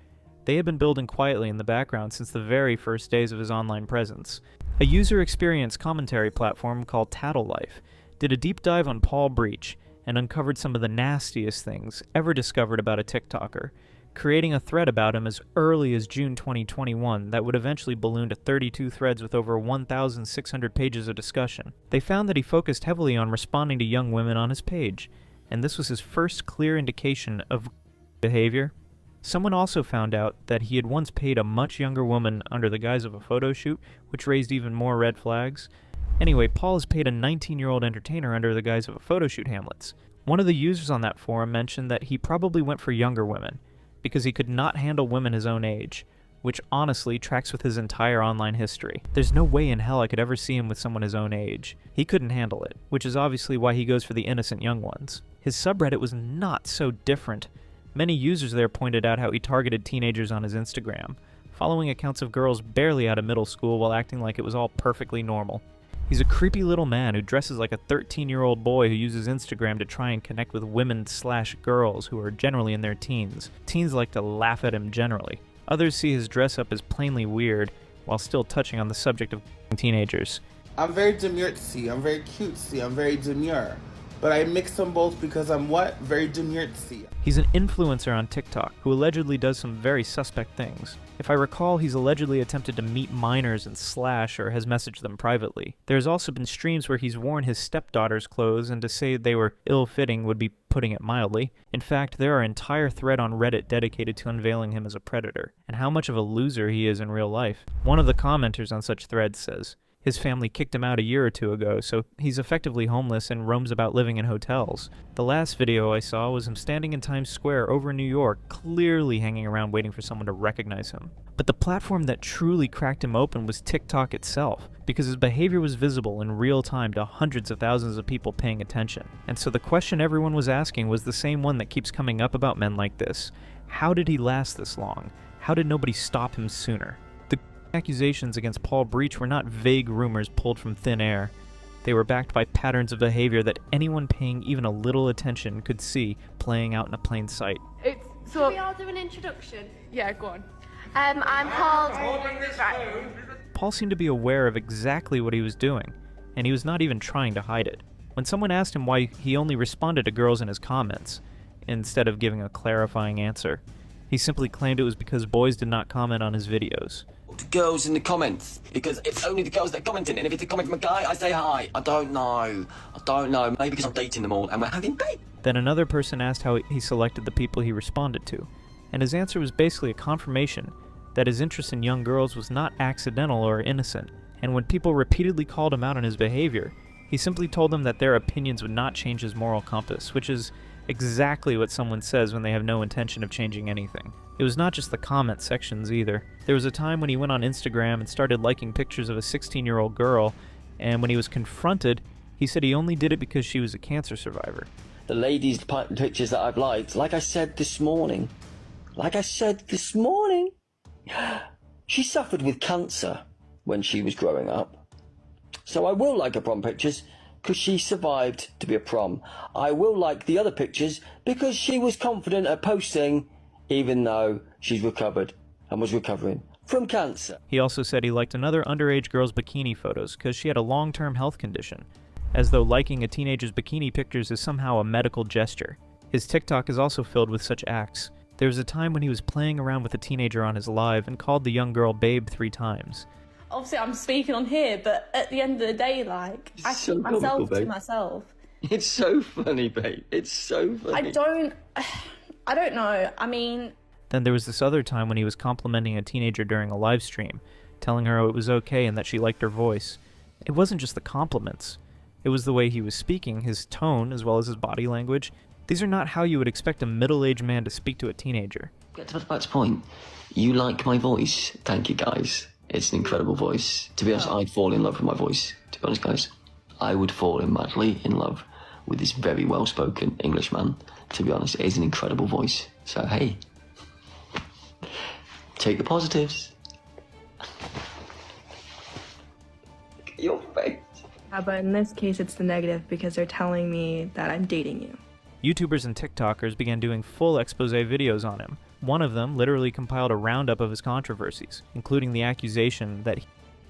Speaker 2: They had been building quietly in the background since the very first days of his online presence. A user experience commentary platform called Tattle Life did a deep dive on Paul Breach and uncovered some of the nastiest things ever discovered about a TikToker, creating a thread about him as early as June 2021 that would eventually balloon to 32 threads with over 1,600 pages of discussion. They found that he focused heavily on responding to young women on his page, and this was his first clear indication of behavior. Someone also found out that he had once paid a much younger woman under the guise of a photo shoot, which raised even more red flags. Anyway, Paul has paid a 19-year-old entertainer under the guise of a photo shoot Hamlets. One of the users on that forum mentioned that he probably went for younger women, because he could not handle women his own age, which honestly tracks with his entire online history. There's no way in hell I could ever see him with someone his own age. He couldn't handle it, which is obviously why he goes for the innocent young ones. His subreddit was not so different. Many users there pointed out how he targeted teenagers on his Instagram, following accounts of girls barely out of middle school while acting like it was all perfectly normal. He's a creepy little man who dresses like a 13-year-old boy who uses Instagram to try and connect with women/girls who are generally in their teens. Teens like to laugh at him generally. Others see his dress up as plainly weird, while still touching on the subject of teenagers.
Speaker 5: I'm very demurtsy, I'm very cutesy, I'm very demure. But I mix them both because I'm what? Very demurtsy.
Speaker 2: He's an influencer on TikTok who allegedly does some very suspect things. If I recall, he's allegedly attempted to meet minors and slash or has messaged them privately. There's also been streams where he's worn his stepdaughter's clothes, and to say they were ill-fitting would be putting it mildly. In fact, there are an entire thread on Reddit dedicated to unveiling him as a predator, and how much of a loser he is in real life. One of the commenters on such threads says, his family kicked him out a year or two ago, so he's effectively homeless and roams about living in hotels. The last video I saw was him standing in Times Square over in New York, clearly hanging around waiting for someone to recognize him. But the platform that truly cracked him open was TikTok itself, because his behavior was visible in real time to hundreds of thousands of people paying attention. And so the question everyone was asking was the same one that keeps coming up about men like this. How did he last this long? How did nobody stop him sooner? Accusations against Paul Breach were not vague rumors pulled from thin air. They were backed by patterns of behavior that anyone paying even a little attention could see playing out in a plain sight.
Speaker 22: Should we all do an introduction?
Speaker 6: Yeah, go on.
Speaker 22: I'm called...
Speaker 2: Paul seemed to be aware of exactly what he was doing, and he was not even trying to hide it. When someone asked him why he only responded to girls in his comments, instead of giving a clarifying answer, he simply claimed it was because boys did not comment on his videos.
Speaker 23: Girls in the comments, because it's only the girls that are commenting, and if it's a comment from a guy, I say hi. I don't know, maybe because I'm dating them all and we're having babies.
Speaker 2: Then another person asked how he selected the people he responded to, and his answer was basically a confirmation that his interest in young girls was not accidental or innocent, and when people repeatedly called him out on his behavior, he simply told them that their opinions would not change his moral compass, which is exactly what someone says when they have no intention of changing anything. It was not just the comment sections either. There was a time when he went on Instagram and started liking pictures of a 16-year-old girl, and when he was confronted, he said he only did it because she was a cancer survivor.
Speaker 8: The ladies' pictures that I've liked, like I said this morning, she suffered with cancer when she was growing up. So I will like her prom pictures because she survived to be a prom. I will like the other pictures because she was confident at posting even though she's recovered and was recovering from cancer.
Speaker 2: He also said he liked another underage girl's bikini photos because she had a long-term health condition, as though liking a teenager's bikini pictures is somehow a medical gesture. His TikTok is also filled with such acts. There was a time when he was playing around with a teenager on his live and called the young girl babe 3 times.
Speaker 22: Obviously, I'm speaking on here, but at the end of the day, like, I keep myself to myself.
Speaker 23: It's so funny, babe. It's so funny.
Speaker 22: I don't know. I mean...
Speaker 2: Then there was this other time when he was complimenting a teenager during a live stream, telling her it was okay and that she liked her voice. It wasn't just the compliments. It was the way he was speaking, his tone, as well as his body language. These are not how you would expect a middle-aged man to speak to a teenager.
Speaker 23: Get to the point. You like my voice. Thank you, guys. It's an incredible voice. To be honest, I'd fall in love with my voice. To be honest, guys, I would fall madly in love with this very well-spoken Englishman. To be honest, it is an incredible voice. So, hey, take the positives. Look at your face.
Speaker 12: But in this case, it's the negative because they're telling me that I'm dating you.
Speaker 2: YouTubers and TikTokers began doing full expose videos on him. One of them literally compiled a roundup of his controversies, including the accusation that he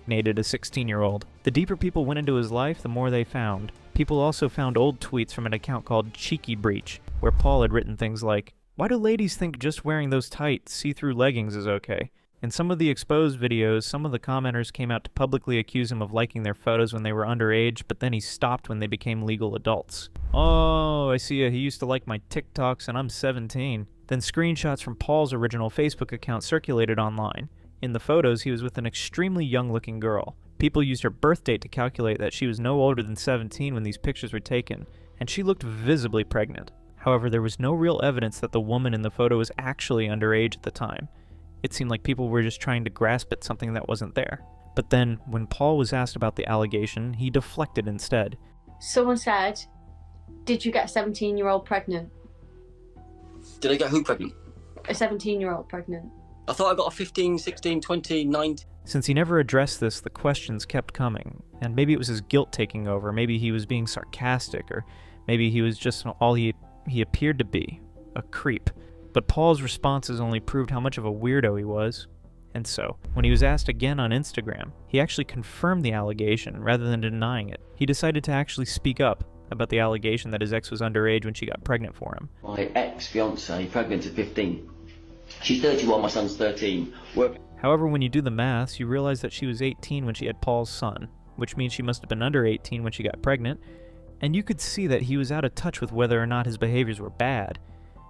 Speaker 2: dated a 16-year-old. The deeper people went into his life, the more they found. People also found old tweets from an account called Cheeky Breach, where Paul had written things like, "Why do ladies think just wearing those tight, see-through leggings is okay?" In some of the exposed videos, some of the commenters came out to publicly accuse him of liking their photos when they were underage, but then he stopped when they became legal adults. "Oh, I see he used to like my TikToks and I'm 17. Then screenshots from Paul's original Facebook account circulated online. In the photos, he was with an extremely young-looking girl. People used her birth date to calculate that she was no older than 17 when these pictures were taken, and she looked visibly pregnant. However, there was no real evidence that the woman in the photo was actually underage at the time. It seemed like people were just trying to grasp at something that wasn't there. But then, when Paul was asked about the allegation, he deflected instead.
Speaker 22: Someone said, "Did you get a 17-year-old pregnant?"
Speaker 23: Did I get who pregnant?
Speaker 22: A 17-year-old pregnant.
Speaker 23: I thought I got a 15, 16, 20, 19.
Speaker 2: Since he never addressed this, the questions kept coming, and maybe it was his guilt taking over, maybe he was being sarcastic, or maybe he was just all he appeared to be, a creep. But Paul's responses only proved how much of a weirdo he was. And so, when he was asked again on Instagram, he actually confirmed the allegation rather than denying it. He decided to actually speak up, about the allegation that his ex was underage when she got pregnant for him.
Speaker 8: My ex-fiancée, pregnant at 15. She's 31, my son's 13.
Speaker 2: However, when you do the maths, you realize that she was 18 when she had Paul's son, which means she must have been under 18 when she got pregnant, and you could see that he was out of touch with whether or not his behaviors were bad.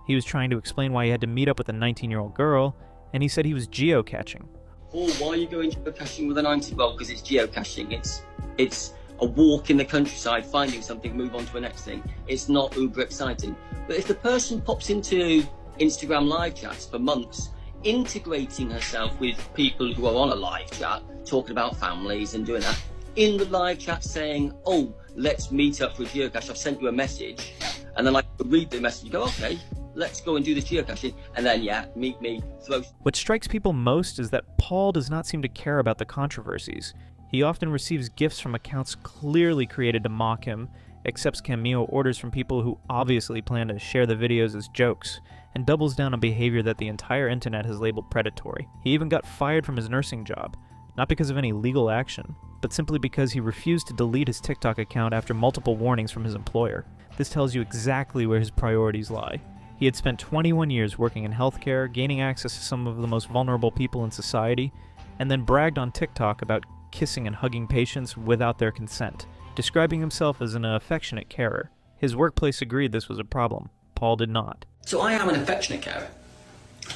Speaker 2: He was trying to explain why he had to meet up with a 19-year-old girl, and he said he was geocaching.
Speaker 8: Oh, why are you going geocaching with a 90-year-old? Because it's geocaching. It's a walk in the countryside, finding something, move on to the next thing. It's not uber exciting. But if the person pops into Instagram live chats for months, integrating herself with people who are on a live chat, talking about families and doing that, in the live chat saying, oh, let's meet up for a geocache, I've sent you a message, and then I read the message and go, okay, let's go and do this geocaching, and then, yeah, meet me, throw...
Speaker 2: What strikes people most is that Paul does not seem to care about the controversies. He often receives gifts from accounts clearly created to mock him, accepts cameo orders from people who obviously plan to share the videos as jokes, and doubles down on behavior that the entire internet has labeled predatory. He even got fired from his nursing job, not because of any legal action, but simply because he refused to delete his TikTok account after multiple warnings from his employer. This tells you exactly where his priorities lie. He had spent 21 years working in healthcare, gaining access to some of the most vulnerable people in society, and then bragged on TikTok about kissing and hugging patients without their consent, describing himself as an affectionate carer. His workplace agreed this was a problem. Paul did not.
Speaker 23: So I am an affectionate carer.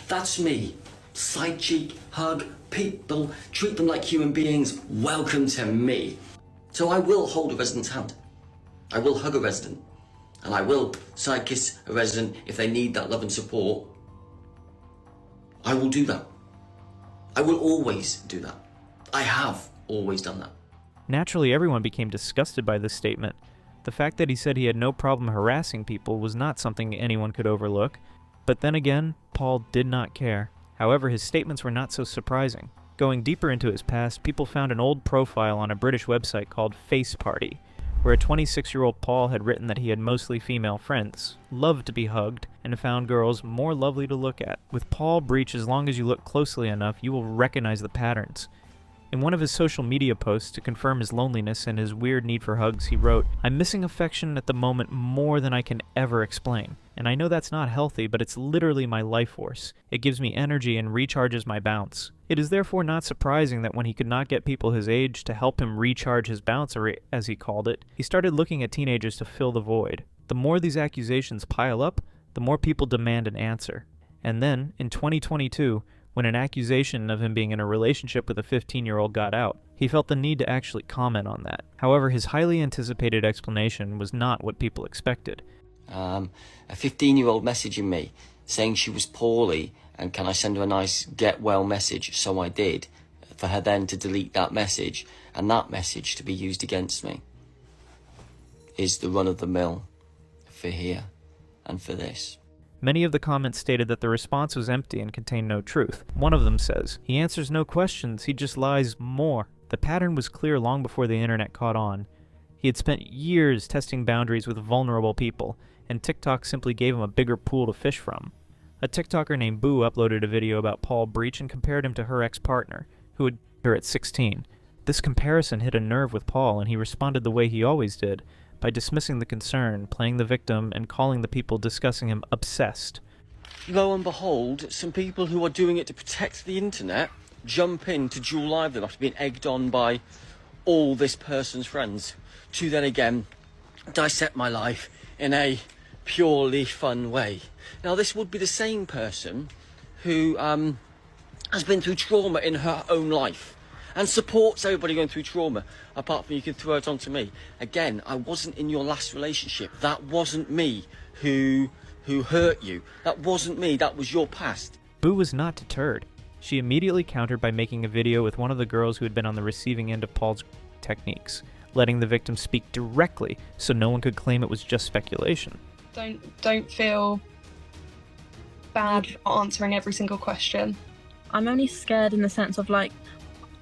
Speaker 23: That's me. Side cheek, hug, people, treat them like human beings. Welcome to me. So I will hold a resident's hand. I will hug a resident. And I will side kiss a resident if they need that love and support. I will do that. I will always do that. I have always done that.
Speaker 2: Naturally, everyone became disgusted by this statement. The fact that he said he had no problem harassing people was not something anyone could overlook. But then again, Paul did not care. However, his statements were not so surprising. Going deeper into his past, people found an old profile on a British website called Face Party, where a 26-year-old Paul had written that he had mostly female friends, loved to be hugged, and found girls more lovely to look at. With Paul Breach, as long as you look closely enough, you will recognize the patterns. In one of his social media posts to confirm his loneliness and his weird need for hugs, he wrote, "I'm missing affection at the moment more than I can ever explain. And I know that's not healthy, but it's literally my life force. It gives me energy and recharges my bounce." It is therefore not surprising that when he could not get people his age to help him recharge his bounce, or as he called it, he started looking at teenagers to fill the void. The more these accusations pile up, the more people demand an answer. And then, in 2022, when an accusation of him being in a relationship with a 15-year-old got out, he felt the need to actually comment on that. However, his highly anticipated explanation was not what people expected.
Speaker 23: A 15-year-old messaging me, saying she was poorly, and can I send her a nice get well message? So I did, for her then to delete that message, and that message to be used against me, is the run-of-the-mill for here and for this.
Speaker 2: Many of the comments stated that the response was empty and contained no truth. One of them says, "He answers no questions, he just lies more." The pattern was clear long before the internet caught on. He had spent years testing boundaries with vulnerable people, and TikTok simply gave him a bigger pool to fish from. A TikToker named Boo uploaded a video about Paul Breach and compared him to her ex-partner, who had her at 16. This comparison hit a nerve with Paul, and he responded the way he always did, by dismissing the concern, playing the victim, and calling the people discussing him obsessed.
Speaker 23: Lo and behold, some people who are doing it to protect the internet jump in to dual live them after being egged on by all this person's friends, to then again dissect my life in a purely fun way. Now, this would be the same person who has been through trauma in her own life and supports everybody going through trauma, apart from you can throw it onto me. Again, I wasn't in your last relationship. That wasn't me who hurt you. That wasn't me. That was your past.
Speaker 2: Boo was not deterred. She immediately countered by making a video with one of the girls who had been on the receiving end of Paul's techniques, letting the victim speak directly so no one could claim it was just speculation.
Speaker 12: Don't feel bad for answering every single question. I'm only scared in the sense of, like,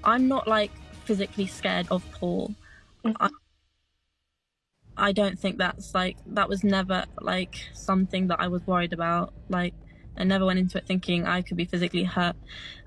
Speaker 12: I'm not, like, physically scared of Paul. I don't think that's, like, that was never, like, something that I was worried about. Like, I never went into it thinking I could be physically hurt.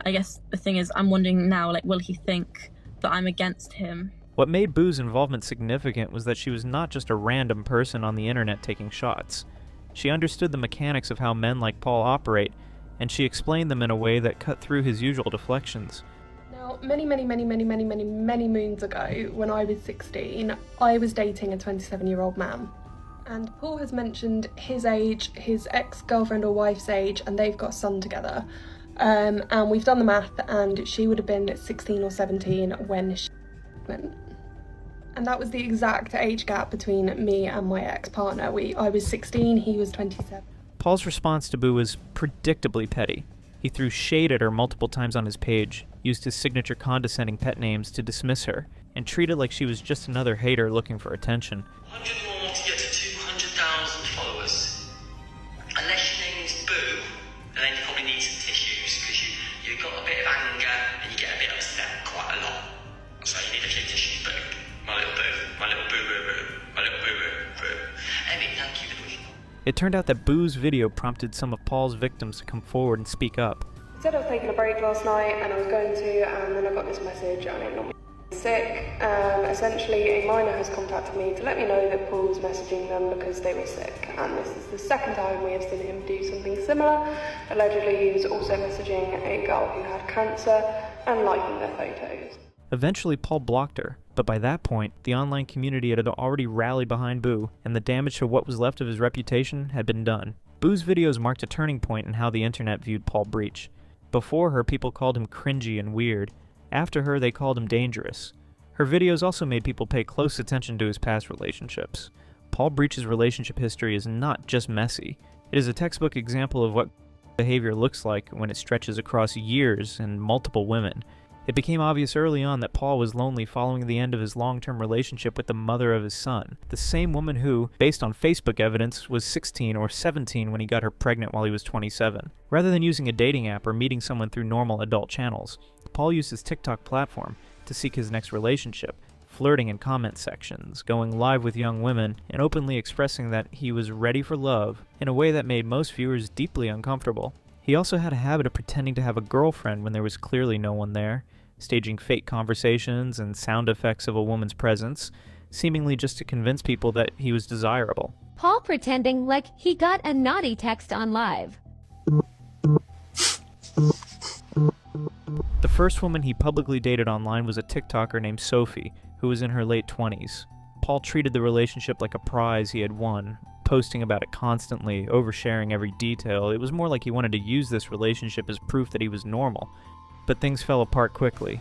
Speaker 12: I guess the thing is, I'm wondering now, like, will he think that I'm against him
Speaker 2: What made Boo's involvement significant was that she was not just a random person on the internet taking shots. She understood the mechanics of how men like Paul operate, and she explained them in a way that cut through his usual deflections.
Speaker 12: Now, many moons ago, when I was 16, I was dating a 27-year-old man. And Paul has mentioned his age, his ex-girlfriend or wife's age, and they've got a son together. And we've done the math, and she would have been 16 or 17 when she was pregnant. And that was the exact age gap between me and my ex-partner. I was 16, he was 27.
Speaker 2: Paul's response to Boo was predictably petty. He threw shade at her multiple times on his page, used his signature condescending pet names to dismiss her, and treated like she was just another hater looking for attention.
Speaker 23: 100 more to get to 200,000 followers. Unless your name is Boo, and then you probably need some tissues, because you've got a bit of anger and you get a bit upset quite a lot. So you need a few tissues, Boo. My little Boo. My little Boo-Boo-Boo. My little Boo-Boo-Boo. Emmy, thank you for the wish.
Speaker 2: It turned out that Boo's video prompted some of Paul's victims to come forward and speak up.
Speaker 3: I said I was taking a break last night and I was going to, and then I got this message and it knocked me sick. Essentially, a minor has contacted me to let me know that Paul was messaging them because they were sick, and this is the second time we have seen him do something similar. Allegedly, he was also messaging a girl who had cancer and liking their photos.
Speaker 2: Eventually, Paul blocked her, but by that point, the online community had already rallied behind Boo, and the damage to what was left of his reputation had been done. Boo's videos marked a turning point in how the internet viewed Paul Breach. Before her, people called him cringy and weird. After her, they called him dangerous. Her videos also made people pay close attention to his past relationships. Paul Breach's relationship history is not just messy. It is a textbook example of what behavior looks like when it stretches across years and multiple women. It became obvious early on that Paul was lonely following the end of his long-term relationship with the mother of his son, the same woman who, based on Facebook evidence, was 16 or 17 when he got her pregnant while he was 27. Rather than using a dating app or meeting someone through normal adult channels, Paul used his TikTok platform to seek his next relationship, flirting in comment sections, going live with young women, and openly expressing that he was ready for love in a way that made most viewers deeply uncomfortable. He also had a habit of pretending to have a girlfriend when there was clearly no one there, staging fake conversations and sound effects of a woman's presence, seemingly just to convince people that he was desirable.
Speaker 6: Paul pretending like he got a naughty text on live.
Speaker 2: The first woman he publicly dated online was a TikToker named Sophie, who was in her late 20s. Paul treated the relationship like a prize he had won, posting about it constantly, oversharing every detail. It was more like he wanted to use this relationship as proof that he was normal. But things fell apart quickly.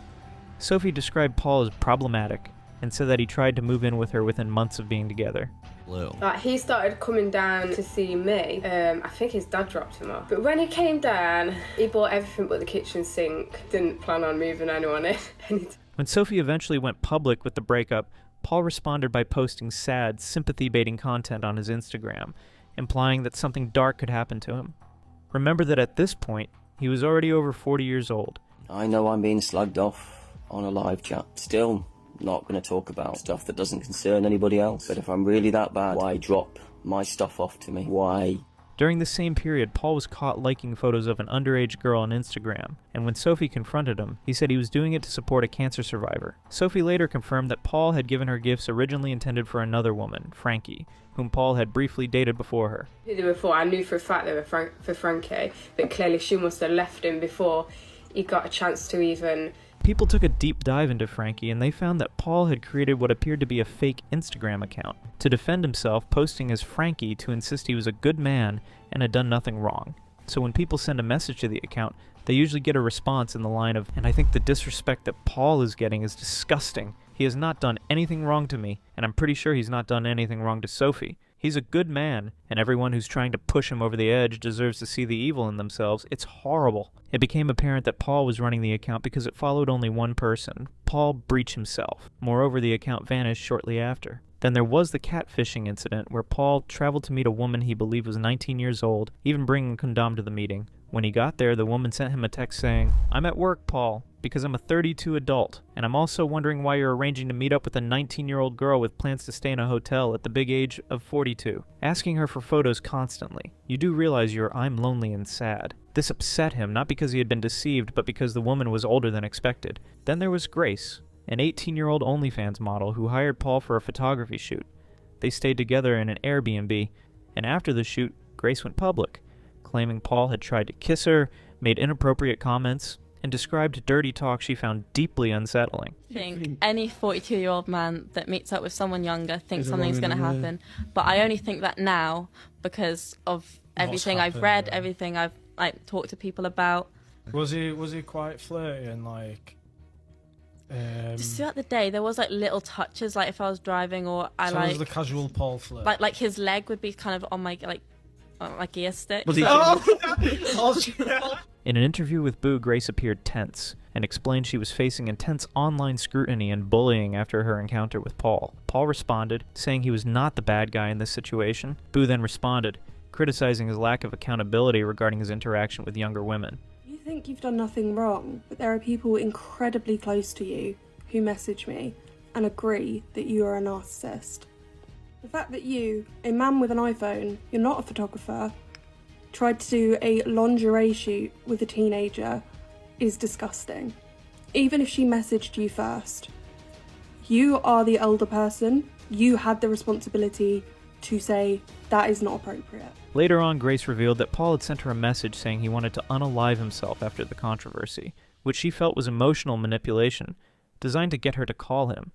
Speaker 2: Sophie described Paul as problematic, and said that he tried to move in with her within months of being together.
Speaker 7: Like, he started coming down to see me. I think his dad dropped him off. But when he came down, he bought everything but the kitchen sink. Didn't plan on moving anyone in.
Speaker 2: When Sophie eventually went public with the breakup, Paul responded by posting sad, sympathy-baiting content on his Instagram, implying that something dark could happen to him. Remember that at this point, he was already over 40 years old.
Speaker 8: I know I'm being slugged off on a live chat. Still not going to talk about stuff that doesn't concern anybody else. But if I'm really that bad, why drop my stuff off to me? Why?
Speaker 2: During the same period, Paul was caught liking photos of an underage girl on Instagram, and when Sophie confronted him, he said he was doing it to support a cancer survivor. Sophie later confirmed that Paul had given her gifts originally intended for another woman, Frankie, whom Paul had briefly dated before her.
Speaker 7: Who they were for, I knew for a fact they were for Frankie, but clearly she must have left him before he got a chance to even...
Speaker 2: People took a deep dive into Frankie, and they found that Paul had created what appeared to be a fake Instagram account to defend himself, posting as Frankie to insist he was a good man and had done nothing wrong. So when people send a message to the account, they usually get a response in the line of, "And I think the disrespect that Paul is getting is disgusting. He has not done anything wrong to me, and I'm pretty sure he's not done anything wrong to Sophie. He's a good man, and everyone who's trying to push him over the edge deserves to see the evil in themselves. It's horrible." It became apparent that Paul was running the account because it followed only one person, Paul Breach himself. Moreover, the account vanished shortly after. Then there was the catfishing incident where Paul traveled to meet a woman he believed was 19 years old, even bringing a condom to the meeting. When he got there, the woman sent him a text saying, "I'm at work, Paul, because I'm a 32 adult, and I'm also wondering why you're arranging to meet up with a 19-year-old girl with plans to stay in a hotel at the big age of 42, asking her for photos constantly. You do realize you're I'm lonely and sad." This upset him, not because he had been deceived, but because the woman was older than expected. Then there was Grace, an 18-year-old OnlyFans model who hired Paul for a photography shoot. They stayed together in an Airbnb, and after the shoot, Grace went public, claiming Paul had tried to kiss her, made inappropriate comments, and described dirty talk she found deeply unsettling.
Speaker 22: I think any 42-year-old man that meets up with someone younger thinks something's going to happen. But I only think that now because of everything I've read, everything I've talked to people about.
Speaker 10: Was he quite flirty and
Speaker 22: just throughout the day, there was little touches, if I was driving or I
Speaker 10: so was the casual Paul flirt?
Speaker 22: Like his leg would be kind of on my on my gear stick.
Speaker 2: Was he?
Speaker 10: Oh,
Speaker 2: In an interview with Boo, Grace appeared tense and explained she was facing intense online scrutiny and bullying after her encounter with Paul. Paul responded, saying he was not the bad guy in this situation. Boo then responded, criticizing his lack of accountability regarding his interaction with younger women.
Speaker 3: You think you've done nothing wrong, but there are people incredibly close to you who message me and agree that you are a narcissist. The fact that you, a man with an iPhone, you're not a photographer, tried to do a lingerie shoot with a teenager is disgusting. Even if she messaged you first, you are the elder person, you had the responsibility to say that is not appropriate.
Speaker 2: Later on, Grace revealed that Paul had sent her a message saying he wanted to unalive himself after the controversy, which she felt was emotional manipulation, designed to get her to call him.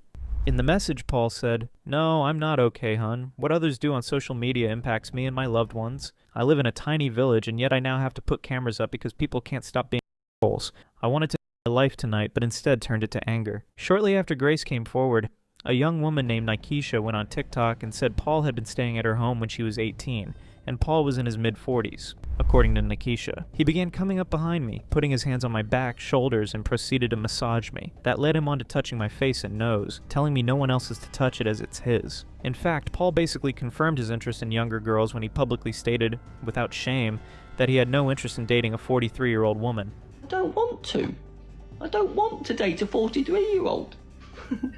Speaker 2: In the message, Paul said, "No, I'm not okay, hun. What others do on social media impacts me and my loved ones. I live in a tiny village, and yet I now have to put cameras up because people can't stop being assholes. I wanted to end my life tonight, but instead turned it to anger." Shortly after Grace came forward, a young woman named Nikesha went on TikTok and said Paul had been staying at her home when she was 18, and Paul was in his mid-40s. According to Nikesha, he began coming up behind me, putting his hands on my back, shoulders, and proceeded to massage me. That led him on to touching my face and nose, telling me no one else is to touch it as it's his. In fact, Paul basically confirmed his interest in younger girls when he publicly stated, without shame, that he had no interest in dating a 43-year-old woman.
Speaker 23: I don't want to. I don't want to date a 43-year-old.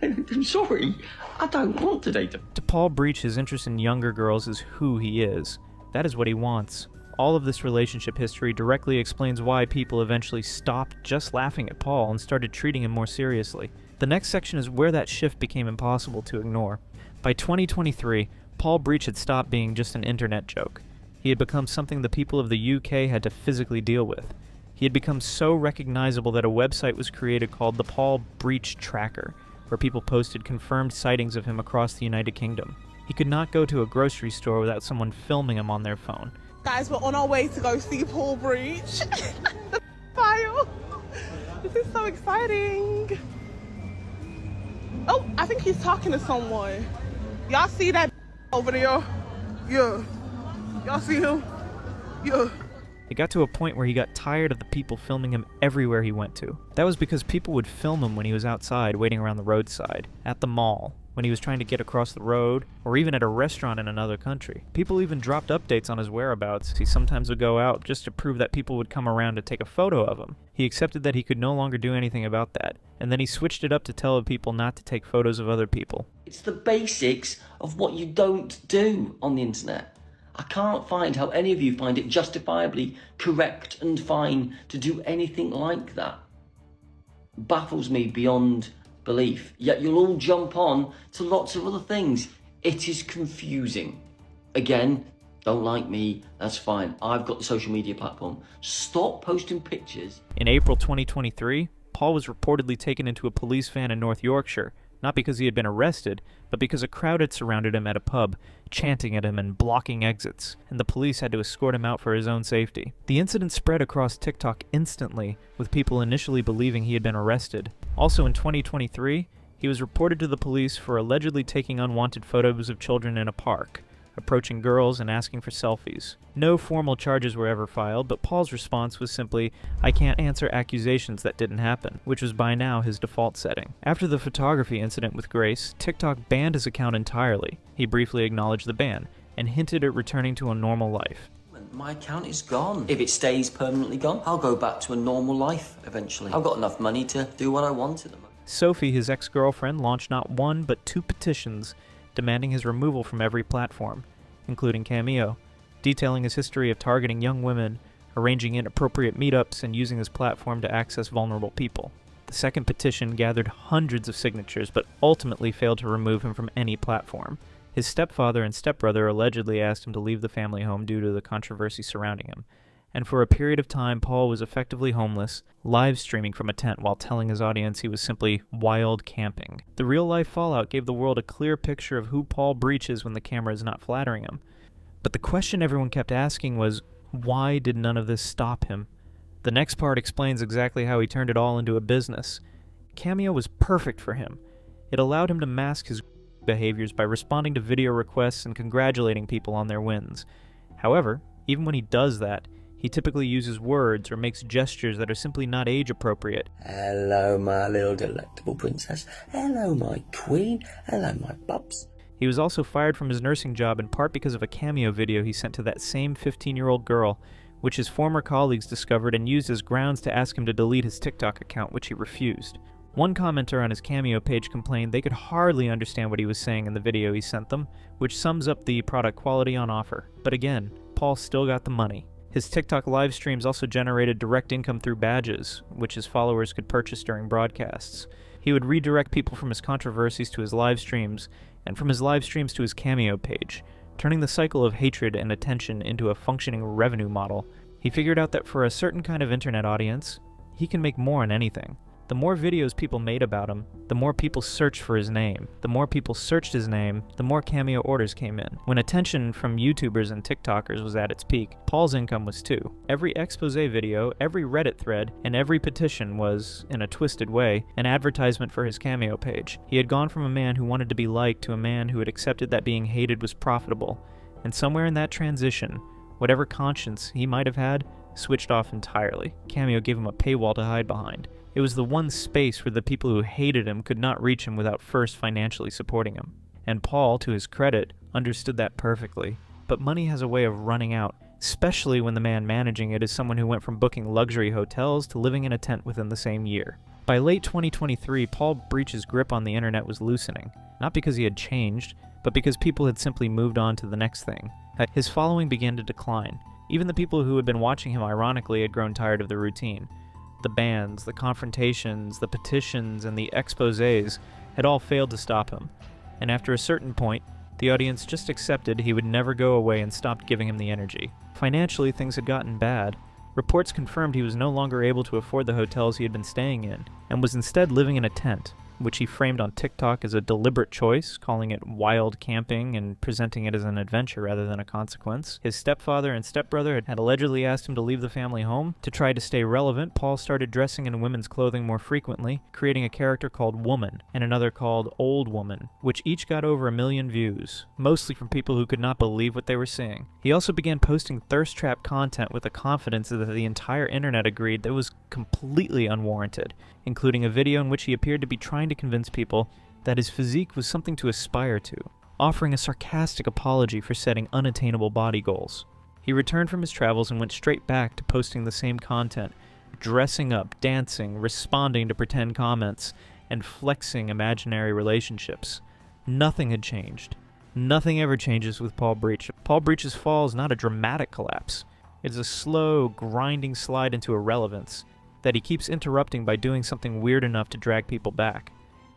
Speaker 23: I'm sorry. I don't want to date them.
Speaker 2: To Paul Breach, his interest in younger girls is who he is. That is what he wants. All of this relationship history directly explains why people eventually stopped just laughing at Paul and started treating him more seriously. The next section is where that shift became impossible to ignore. By 2023, Paul Breach had stopped being just an internet joke. He had become something the people of the UK had to physically deal with. He had become so recognizable that a website was created called the Paul Breach Tracker, where people posted confirmed sightings of him across the United Kingdom. He could not go to a grocery store without someone filming him on their phone.
Speaker 13: Guys, we're on our way to go see Paul Breach. The file. This is so exciting. Oh, I think he's talking to someone. Y'all see that over there? Yeah. Y'all see him? Yeah.
Speaker 2: It got to a point where he got tired of the people filming him everywhere he went to. That was because people would film him when he was outside waiting around the roadside, at the mall, when he was trying to get across the road, or even at a restaurant in another country. People even dropped updates on his whereabouts. He sometimes would go out just to prove that people would come around to take a photo of him. He accepted that he could no longer do anything about that, and then he switched it up to tell people not to take photos of other people.
Speaker 23: It's the basics of what you don't do on the internet. I can't find how any of you find it justifiably correct and fine to do anything like that. Baffles me beyond belief. Yet you'll all jump on to lots of other things. It is confusing. Again, don't like me, that's fine. I've got the social media platform. Stop posting pictures.
Speaker 2: In April 2023, Paul was reportedly taken into a police van in North Yorkshire, not because he had been arrested, but because a crowd had surrounded him at a pub, chanting at him and blocking exits, and the police had to escort him out for his own safety. The incident spread across TikTok instantly, with people initially believing he had been arrested. Also in 2023, he was reported to the police for allegedly taking unwanted photos of children in a park, approaching girls and asking for selfies. No formal charges were ever filed, but Paul's response was simply, "I can't answer accusations that didn't happen," which was by now his default setting. After the photography incident with Grace, TikTok banned his account entirely. He briefly acknowledged the ban, and hinted at returning to a normal life.
Speaker 23: My account is gone. If it stays permanently gone, I'll go back to a normal life eventually. I've got enough money to do what I want at the moment.
Speaker 2: Sophie, his ex-girlfriend, launched not one but 2 petitions demanding his removal from every platform, including Cameo, detailing his history of targeting young women, arranging inappropriate meetups, and using his platform to access vulnerable people. The second petition gathered hundreds of signatures, but ultimately failed to remove him from any platform. His stepfather and stepbrother allegedly asked him to leave the family home due to the controversy surrounding him. And for a period of time, Paul was effectively homeless, live streaming from a tent while telling his audience he was simply wild camping. The real-life fallout gave the world a clear picture of who Paul Breach is when the camera is not flattering him. But the question everyone kept asking was, why did none of this stop him? The next part explains exactly how he turned it all into a business. Cameo was perfect for him. It allowed him to mask his behaviors by responding to video requests and congratulating people on their wins. However, even when he does that, he typically uses words or makes gestures that are simply not age-appropriate.
Speaker 8: Hello, my little delectable princess. Hello, my queen. Hello, my bubs.
Speaker 2: He was also fired from his nursing job in part because of a Cameo video he sent to that same 15-year-old girl, which his former colleagues discovered and used as grounds to ask him to delete his TikTok account, which he refused. One commenter on his Cameo page complained they could hardly understand what he was saying in the video he sent them, which sums up the product quality on offer. But again, Paul still got the money. His TikTok live streams also generated direct income through badges, which his followers could purchase during broadcasts. He would redirect people from his controversies to his live streams, and from his live streams to his Cameo page, turning the cycle of hatred and attention into a functioning revenue model. He figured out that for a certain kind of internet audience, he can make more on anything. The more videos people made about him, the more people searched for his name. The more people searched his name, the more Cameo orders came in. When attention from YouTubers and TikTokers was at its peak, Paul's income was too. Every expose video, every Reddit thread, and every petition was, in a twisted way, an advertisement for his Cameo page. He had gone from a man who wanted to be liked to a man who had accepted that being hated was profitable. And somewhere in that transition, whatever conscience he might have had switched off entirely. Cameo gave him a paywall to hide behind. It was the one space where the people who hated him could not reach him without first financially supporting him. And Paul, to his credit, understood that perfectly. But money has a way of running out, especially when the man managing it is someone who went from booking luxury hotels to living in a tent within the same year. By late 2023, Paul Breach's grip on the internet was loosening, not because he had changed, but because people had simply moved on to the next thing. His following began to decline. Even the people who had been watching him ironically had grown tired of the routine. The bans, the confrontations, the petitions, and the exposés had all failed to stop him, and after a certain point, the audience just accepted he would never go away and stopped giving him the energy. Financially, things had gotten bad. Reports confirmed he was no longer able to afford the hotels he had been staying in, and was instead living in a tent, which he framed on TikTok as a deliberate choice, calling it wild camping and presenting it as an adventure rather than a consequence. His stepfather and stepbrother had allegedly asked him to leave the family home. To try to stay relevant, Paul started dressing in women's clothing more frequently, creating a character called Woman and another called Old Woman, which each got over 1 million views, mostly from people who could not believe what they were seeing. He also began posting thirst trap content with the confidence that the entire internet agreed that was completely unwarranted, including a video in which he appeared to be trying to convince people that his physique was something to aspire to, offering a sarcastic apology for setting unattainable body goals. He returned from his travels and went straight back to posting the same content, dressing up, dancing, responding to pretend comments, and flexing imaginary relationships. Nothing had changed. Nothing ever changes with Paul Breach. Paul Breach's fall is not a dramatic collapse. It is a slow, grinding slide into irrelevance that he keeps interrupting by doing something weird enough to drag people back.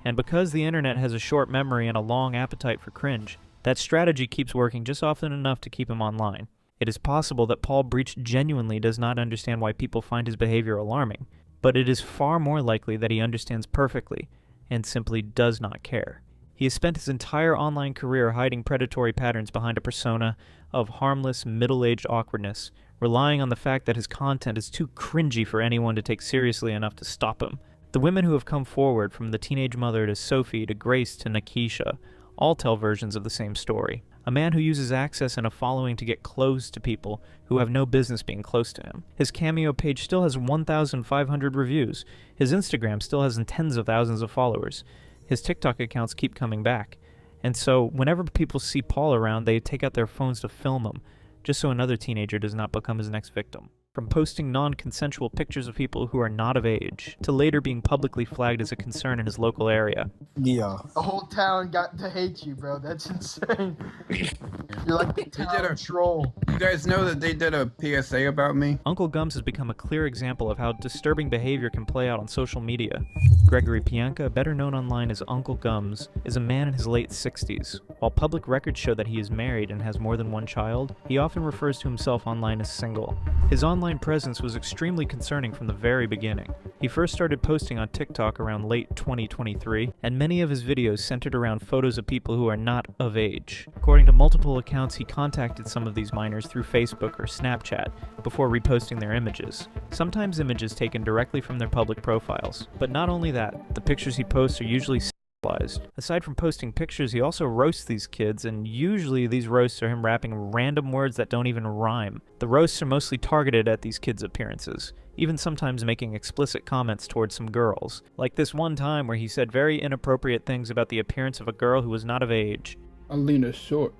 Speaker 2: And because the internet has a short memory and a long appetite for cringe, that strategy keeps working just often enough to keep him online. It is possible that Paul Breach genuinely does not understand why people find his behavior alarming, but it is far more likely that he understands perfectly and simply does not care. He has spent his entire online career hiding predatory patterns behind a persona of harmless, middle-aged awkwardness, relying on the fact that his content is too cringy for anyone to take seriously enough to stop him. The women who have come forward, from the teenage mother to Sophie to Grace to Nakisha, all tell versions of the same story. A man who uses access and a following to get close to people who have no business being close to him. His Cameo page still has 1,500 reviews. His Instagram still has tens of thousands of followers. His TikTok accounts keep coming back. And so, whenever people see Paul around, they take out their phones to film him, just so another teenager does not become his next victim. from posting non-consensual pictures of people who are not of age, to later being publicly flagged as a concern in his local area.
Speaker 4: Yeah. The whole town got to hate you, bro. That's insane. You're like the town troll.
Speaker 15: You guys know that they did a PSA about me?
Speaker 2: Uncle Gums has become a clear example of how disturbing behavior can play out on social media. Gregory Pianka, better known online as Uncle Gums, is a man in his late 60s. While public records show that he is married and has more than one child, he often refers to himself online as single. His online presence was extremely concerning from the very beginning. He first started posting on TikTok around late 2023, and many of his videos centered around photos of people who are not of age. According to multiple accounts, he contacted some of these minors through Facebook or Snapchat before reposting their images. Sometimes images taken directly from their public profiles. But not only that, the pictures he posts are usually sexualized. Aside from posting pictures, he also roasts these kids, and usually these roasts are him rapping random words that don't even rhyme. The roasts are mostly targeted at these kids' appearances, even sometimes making explicit comments towards some girls, like this one time where he said very inappropriate things about the appearance of a girl who was not of age.
Speaker 15: Alina's short.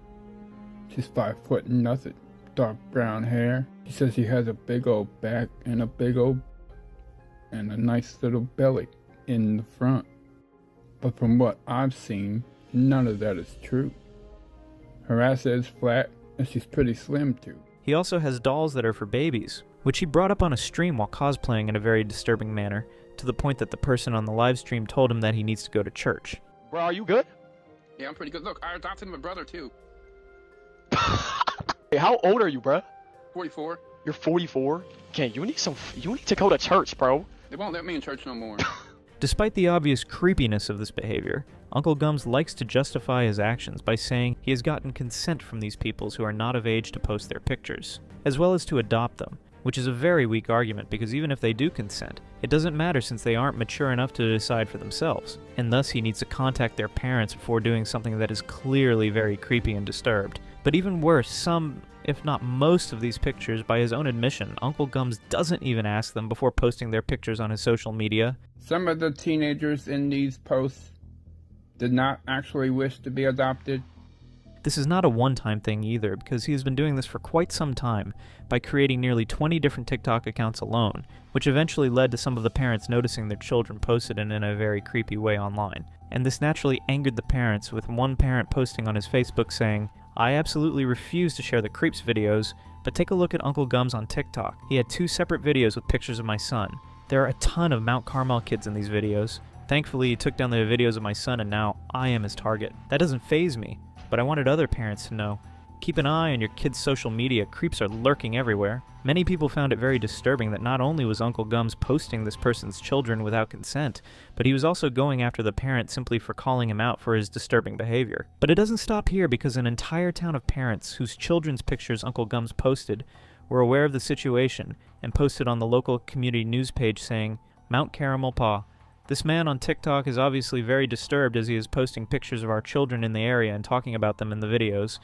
Speaker 15: She's 5 foot nothing. Dark brown hair. He says she has a big old back and a big old and a nice little belly in the front. But from what I've seen, none of that is true. Her ass is flat and she's pretty slim too.
Speaker 2: He also has dolls that are for babies, which he brought up on a stream while cosplaying in a very disturbing manner, to the point that the person on the live stream told him that he needs to go to church.
Speaker 16: Bro, are you good?
Speaker 15: Yeah, I'm pretty good. Look, I adopted my brother too.
Speaker 16: Hey, how old are you, bro?
Speaker 15: 44.
Speaker 16: You're 44? Okay, you need to go to church, bro.
Speaker 15: They won't let me in church no more.
Speaker 2: Despite the obvious creepiness of this behavior, Uncle Gums likes to justify his actions by saying he has gotten consent from these peoples who are not of age to post their pictures, as well as to adopt them, which is a very weak argument because even if they do consent, it doesn't matter since they aren't mature enough to decide for themselves, and thus he needs to contact their parents before doing something that is clearly very creepy and disturbed. But even worse, some, if not most of these pictures, by his own admission, Uncle Gums doesn't even ask them before posting their pictures on his social media.
Speaker 15: Some of the teenagers in these posts did not actually wish to be adopted.
Speaker 2: This is not a one-time thing either, because he has been doing this for quite some time by creating nearly 20 different TikTok accounts alone, which eventually led to some of the parents noticing their children posted in a very creepy way online. And this naturally angered the parents, with one parent posting on his Facebook saying, "I absolutely refuse to share the creeps videos, but take a look at Uncle Gums on TikTok. He had 2 separate videos with pictures of my son. There are a ton of Mount Carmel kids in these videos. Thankfully, he took down the videos of my son and now I am his target. That doesn't faze me, but I wanted other parents to know. Keep an eye on your kids' social media. Creeps are lurking everywhere." Many people found it very disturbing that not only was Uncle Gums posting this person's children without consent, but he was also going after the parent simply for calling him out for his disturbing behavior. But it doesn't stop here, because an entire town of parents whose children's pictures Uncle Gums posted were aware of the situation and posted on the local community news page saying, "Mount Caramel Pa. This man on TikTok is obviously very disturbed as he is posting pictures of our children in the area and talking about them in the videos.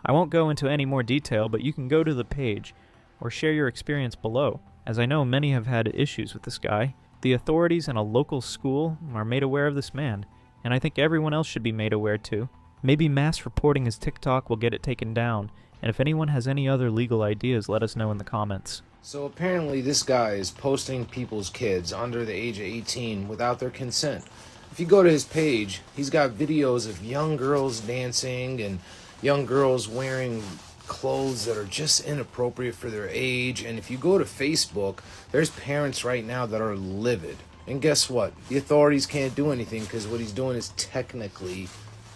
Speaker 2: I won't go into any more detail, but you can go to the page or share your experience below, as I know many have had issues with this guy. The authorities and a local school are made aware of this man, and I think everyone else should be made aware too. Maybe mass reporting his TikTok will get it taken down, and if anyone has any other legal ideas, let us know in the comments."
Speaker 17: So apparently this guy is posting people's kids under the age of 18 without their consent. If you go to his page, he's got videos of young girls dancing and young girls wearing clothes that are just inappropriate for their age. And if you go to Facebook, there's parents right now that are livid. And guess what? The authorities can't do anything because what he's doing is technically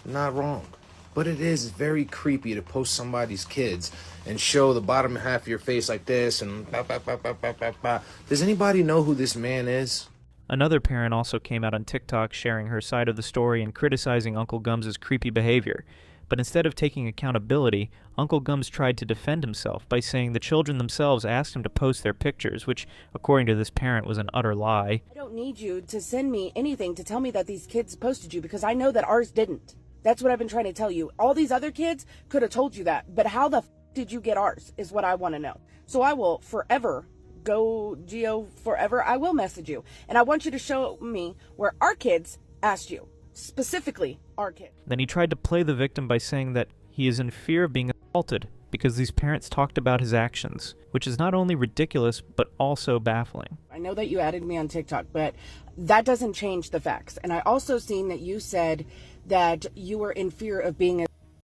Speaker 17: not wrong. But it is very creepy to post somebody's kids and show the bottom half of your face like this and bah, bah, bah, bah, bah, bah, bah. Does anybody know who this man is?
Speaker 2: Another parent also came out on TikTok sharing her side of the story and criticizing Uncle Gums' creepy behavior. But instead of taking accountability, Uncle Gums tried to defend himself by saying the children themselves asked him to post their pictures, which, according to this parent, was an utter lie.
Speaker 25: "I don't need you to send me anything to tell me that these kids posted you, because I know that ours didn't. That's what I've been trying to tell you. All these other kids could have told you that, but how the did you get ours is what I want to know. So I will forever go Geo forever. I will message you, and I want you to show me where our kids asked you, specifically our kids."
Speaker 2: Then he tried to play the victim by saying that he is in fear of being assaulted, because these parents talked about his actions, which is not only ridiculous, but also baffling.
Speaker 25: I know that you added me on TikTok, but that doesn't change the facts. And I also seen that you said that you were in fear of being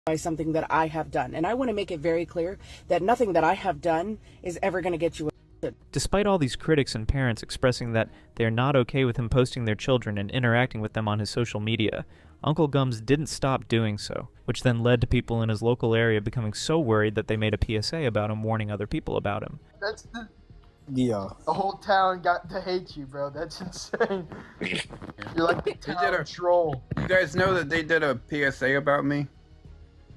Speaker 25: by something that I have done. And I want to make it very clear that nothing that I have done is ever going to get you arrested.
Speaker 2: Despite all these critics and parents expressing that they are not okay with him posting their children and interacting with them on his social media, Uncle Gums didn't stop doing so, which then led to people in his local area becoming so worried that they made a PSA about him, warning other people about him.
Speaker 4: That's the...
Speaker 5: Yeah.
Speaker 4: The whole town got to hate you, bro. That's insane. You're like the town troll.
Speaker 15: You guys know that they did a PSA about me?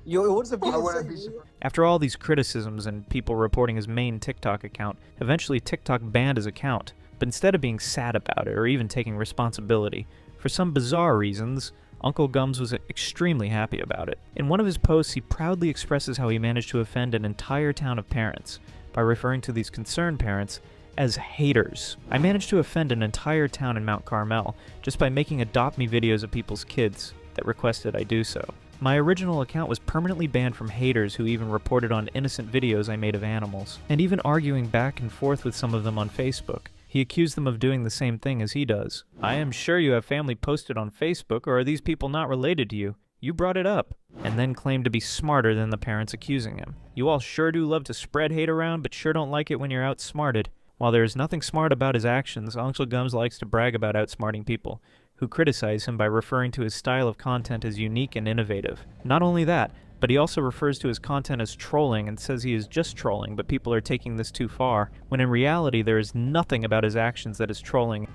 Speaker 5: Yo, what's the
Speaker 4: I wouldn't be
Speaker 5: PSA?
Speaker 4: surprised.
Speaker 2: After all these criticisms and people reporting his main TikTok account, eventually TikTok banned his account. But instead of being sad about it or even taking responsibility, for some bizarre reasons, Uncle Gums was extremely happy about it. In one of his posts, he proudly expresses how he managed to offend an entire town of parents by referring to these concerned parents as haters. I managed to offend an entire town in Mount Carmel just by making adopt me videos of people's kids that requested I do so. My original account was permanently banned from haters who even reported on innocent videos I made of animals, and even arguing back and forth with some of them on Facebook. He accused them of doing the same thing as he does. I am sure you have family posted on Facebook, or are these people not related to you? You brought it up. And then claimed to be smarter than the parents accusing him. You all sure do love to spread hate around, but sure don't like it when you're outsmarted. While there is nothing smart about his actions, Uncle Gums likes to brag about outsmarting people who criticize him by referring to his style of content as unique and innovative. Not only that, but he also refers to his content as trolling and says he is just trolling, but people are taking this too far, when in reality there is nothing about his actions that is trolling.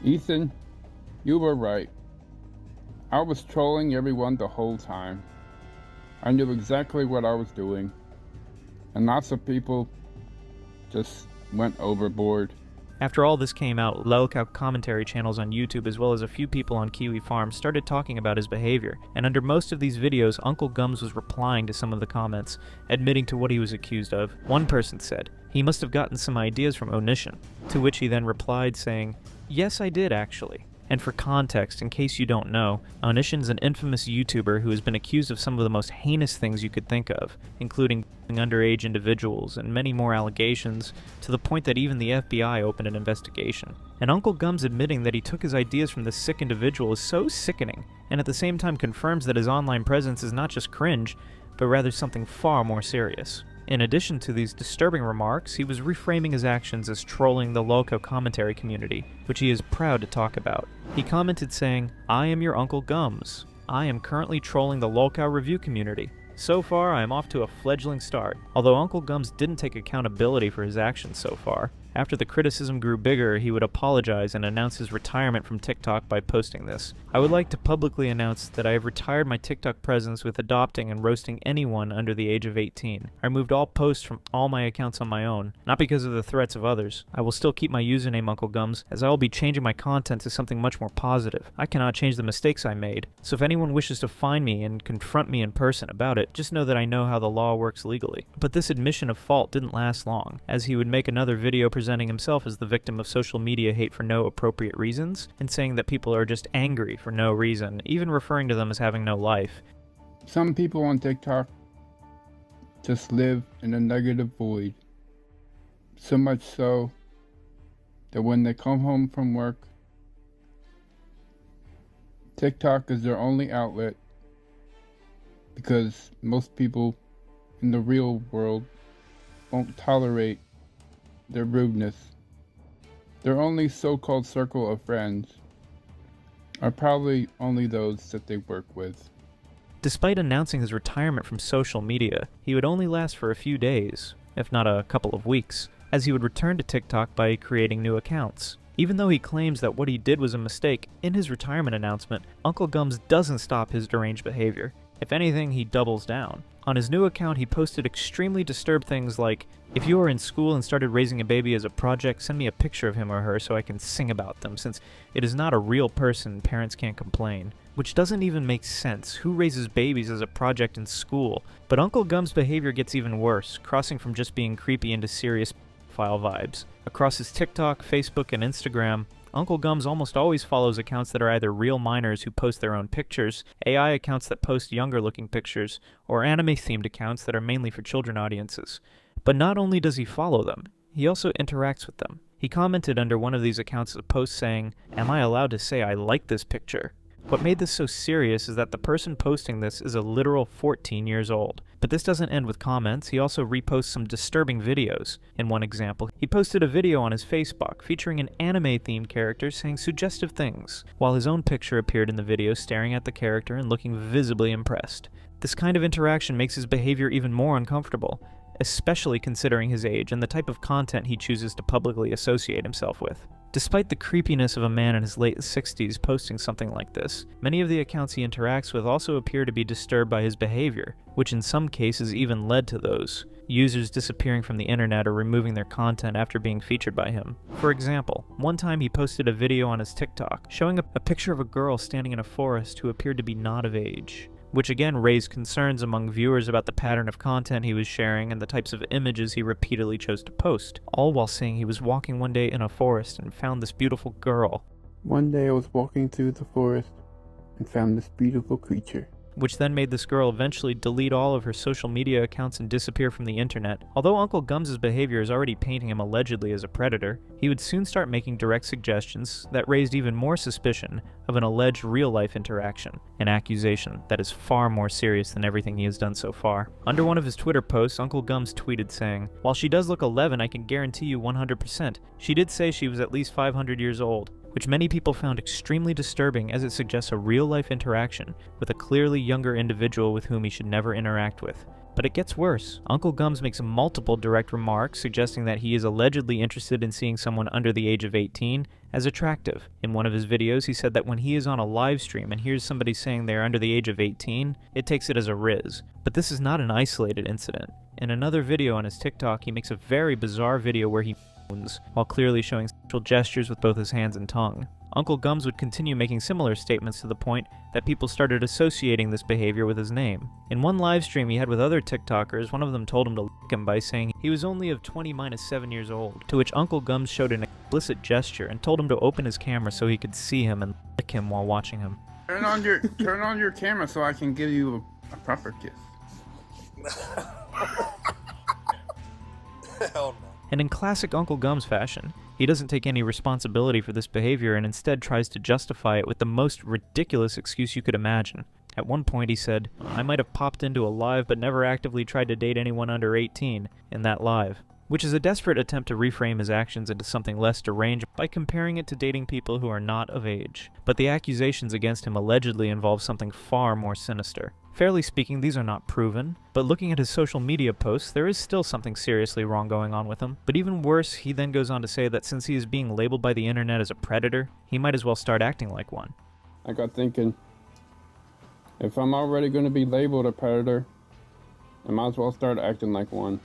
Speaker 15: Ethan, you were right. I was trolling everyone the whole time. I knew exactly what I was doing, and lots of people just went overboard.
Speaker 2: After all this came out, lolcow commentary channels on YouTube as well as a few people on Kiwi Farm started talking about his behavior, and under most of these videos, Uncle Gums was replying to some of the comments, admitting to what he was accused of. One person said, he must have gotten some ideas from Onishin, to which he then replied saying, yes, I did actually. And for context, in case you don't know, Onishin is an infamous YouTuber who has been accused of some of the most heinous things you could think of, including underage individuals and many more allegations, to the point that even the FBI opened an investigation. And Uncle Gums admitting that he took his ideas from this sick individual is so sickening, and at the same time confirms that his online presence is not just cringe, but rather something far more serious. In addition to these disturbing remarks, he was reframing his actions as trolling the lolcow commentary community, which he is proud to talk about. He commented saying, I am your Uncle Gums. I am currently trolling the lolcow review community. So far, I am off to a fledgling start. Although Uncle Gums didn't take accountability for his actions so far, after the criticism grew bigger, he would apologize and announce his retirement from TikTok by posting this. I would like to publicly announce that I have retired my TikTok presence with adopting and roasting anyone under the age of 18. I removed all posts from all my accounts on my own, not because of the threats of others. I will still keep my username Uncle Gums, as I will be changing my content to something much more positive. I cannot change the mistakes I made, so if anyone wishes to find me and confront me in person about it, just know that I know how the law works legally. But this admission of fault didn't last long, as he would make another video presenting himself as the victim of social media hate for no appropriate reasons, and saying that people are just angry for no reason, even referring to them as having no life.
Speaker 15: Some people on TikTok just live in a negative void. So much so that when they come home from work, TikTok is their only outlet, because most people in the real world won't tolerate their rudeness. Their only so-called circle of friends are probably only those that they work with.
Speaker 2: Despite announcing his retirement from social media, he would only last for a few days, if not a couple of weeks, as he would return to TikTok by creating new accounts. Even though he claims that what he did was a mistake, in his retirement announcement, Uncle Gums doesn't stop his deranged behavior. If anything, he doubles down. On his new account, he posted extremely disturbed things like, if you are in school and started raising a baby as a project, send me a picture of him or her so I can sing about them, since it is not a real person, parents can't complain. Which doesn't even make sense. Who raises babies as a project in school? But Uncle Gums' behavior gets even worse, crossing from just being creepy into serious pedophile vibes. Across his TikTok, Facebook, and Instagram, Uncle Gums almost always follows accounts that are either real minors who post their own pictures, AI accounts that post younger-looking pictures, or anime-themed accounts that are mainly for children audiences. But not only does he follow them, he also interacts with them. He commented under one of these accounts a post saying, "Am I allowed to say I like this picture?" What made this so serious is that the person posting this is a literal 14 years old. But this doesn't end with comments, he also reposts some disturbing videos. In one example, he posted a video on his Facebook featuring an anime-themed character saying suggestive things, while his own picture appeared in the video staring at the character and looking visibly impressed. This kind of interaction makes his behavior even more uncomfortable, especially considering his age and the type of content he chooses to publicly associate himself with. Despite the creepiness of a man in his late 60s posting something like this, many of the accounts he interacts with also appear to be disturbed by his behavior, which in some cases even led to those users disappearing from the internet or removing their content after being featured by him. For example, one time he posted a video on his TikTok showing a picture of a girl standing in a forest who appeared to be not of age, which again raised concerns among viewers about the pattern of content he was sharing and the types of images he repeatedly chose to post, all while saying he was walking one day in a forest and found this beautiful girl.
Speaker 15: One day I was walking through the forest and found this beautiful creature.
Speaker 2: Which then made this girl eventually delete all of her social media accounts and disappear from the internet. Although Uncle Gums' behavior is already painting him allegedly as a predator, he would soon start making direct suggestions that raised even more suspicion of an alleged real-life interaction, an accusation that is far more serious than everything he has done so far. Under one of his Twitter posts, Uncle Gums tweeted saying, "While she does look 11, I can guarantee you 100%. She did say she was at least 500 years old." Which many people found extremely disturbing as it suggests a real-life interaction with a clearly younger individual with whom he should never interact with. But it gets worse. Uncle Gums makes multiple direct remarks suggesting that he is allegedly interested in seeing someone under the age of 18 as attractive. In one of his videos, he said that when he is on a live stream and hears somebody saying they're under the age of 18, it takes it as a riz. But this is not an isolated incident. In another video on his TikTok, he makes a very bizarre video where he while clearly showing sexual gestures with both his hands and tongue. Uncle Gums would continue making similar statements to the point that people started associating this behavior with his name. In one live stream he had with other TikTokers, one of them told him to lick him by saying he was only of 20-7 years old, to which Uncle Gums showed an explicit gesture and told him to open his camera so he could see him and lick him while watching him.
Speaker 15: Turn on your camera so I can give you a proper kiss.
Speaker 1: Hell no.
Speaker 2: And in classic Uncle Gums fashion, he doesn't take any responsibility for this behavior and instead tries to justify it with the most ridiculous excuse you could imagine. At one point he said, "I might have popped into a live but never actively tried to date anyone under 18 in that live," which is a desperate attempt to reframe his actions into something less deranged by comparing it to dating people who are not of age. But the accusations against him allegedly involve something far more sinister. Fairly speaking, these are not proven, but looking at his social media posts, there is still something seriously wrong going on with him. But even worse, he then goes on to say that since he is being labeled by the internet as a predator, he might as well start acting like one.
Speaker 15: I got thinking, if I'm already going to be labeled a predator, I might as well start acting like one.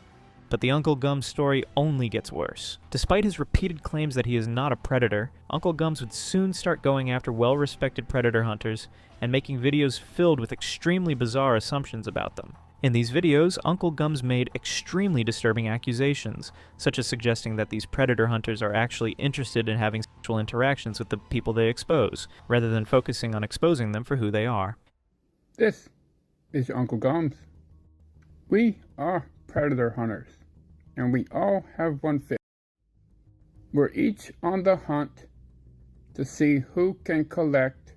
Speaker 2: But the Uncle Gums story only gets worse. Despite his repeated claims that he is not a predator, Uncle Gums would soon start going after well-respected predator hunters and making videos filled with extremely bizarre assumptions about them. In these videos, Uncle Gums made extremely disturbing accusations, such as suggesting that these predator hunters are actually interested in having sexual interactions with the people they expose, rather than focusing on exposing them for who they are.
Speaker 15: This is Uncle Gums. We are predator hunters, and we all have one fit. We're each on the hunt to see who can collect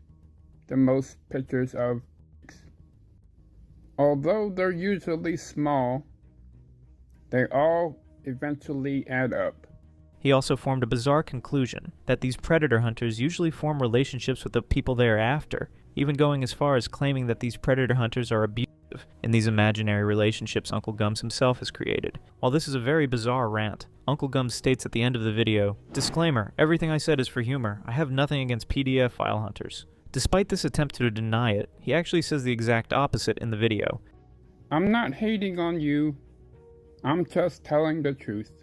Speaker 15: the most pictures of pigs. Although they're usually small, they all eventually add up.
Speaker 2: He also formed a bizarre conclusion that these predator hunters usually form relationships with the people they are after, even going as far as claiming that these predator hunters are abusive in these imaginary relationships Uncle Gums himself has created. While this is a very bizarre rant, Uncle Gums states at the end of the video, "Disclaimer, everything I said is for humor. I have nothing against PDF file hunters." Despite this attempt to deny it, he actually says the exact opposite in the video.
Speaker 15: I'm not hating on you. I'm just telling the truth.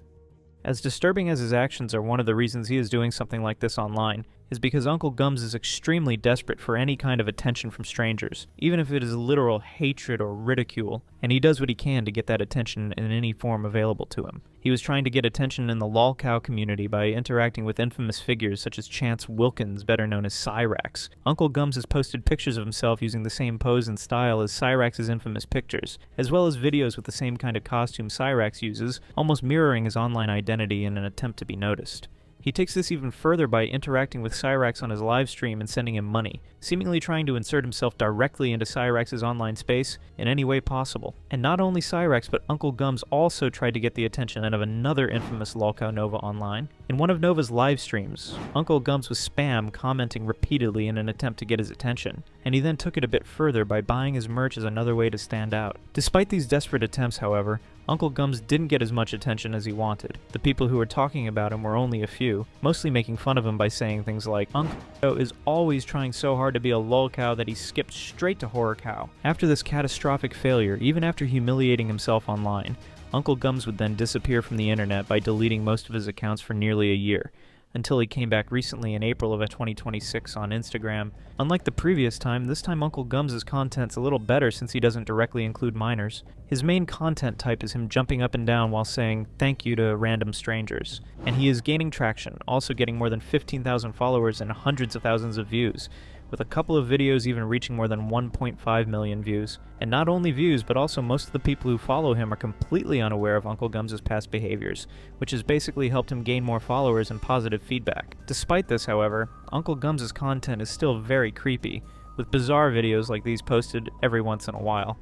Speaker 2: As disturbing as his actions are one of the reasons he is doing something like this online, is because Uncle Gums is extremely desperate for any kind of attention from strangers, even if it is literal hatred or ridicule, and he does what he can to get that attention in any form available to him. He was trying to get attention in the lolcow community by interacting with infamous figures such as Chance Wilkins, better known as Cyrax. Uncle Gums has posted pictures of himself using the same pose and style as Cyrax's infamous pictures, as well as videos with the same kind of costume Cyrax uses, almost mirroring his online identity in an attempt to be noticed. He takes this even further by interacting with Cyrax on his live stream and sending him money, seemingly trying to insert himself directly into Cyrax's online space in any way possible. And not only Cyrax, but Uncle Gums also tried to get the attention of another infamous lolcow Nova online. In one of Nova's live streams, Uncle Gums was spam commenting repeatedly in an attempt to get his attention, and he then took it a bit further by buying his merch as another way to stand out. Despite these desperate attempts, however, Uncle Gums didn't get as much attention as he wanted. The people who were talking about him were only a few, mostly making fun of him by saying things like, "Uncle is always trying so hard to be a lolcow that he skipped straight to horror cow." After this catastrophic failure, even after humiliating himself online, Uncle Gums would then disappear from the internet by deleting most of his accounts for nearly a year, until he came back recently in April of 2026 on Instagram. Unlike the previous time, this time Uncle Gums' content's a little better since he doesn't directly include minors. His main content type is him jumping up and down while saying thank you to random strangers. And he is gaining traction, also getting more than 15,000 followers and hundreds of thousands of views, with a couple of videos even reaching more than 1.5 million views. And not only views, but also most of the people who follow him are completely unaware of Uncle Gums' past behaviors, which has basically helped him gain more followers and positive feedback. Despite this, however, Uncle Gums' content is still very creepy, with bizarre videos like these posted every once in a while.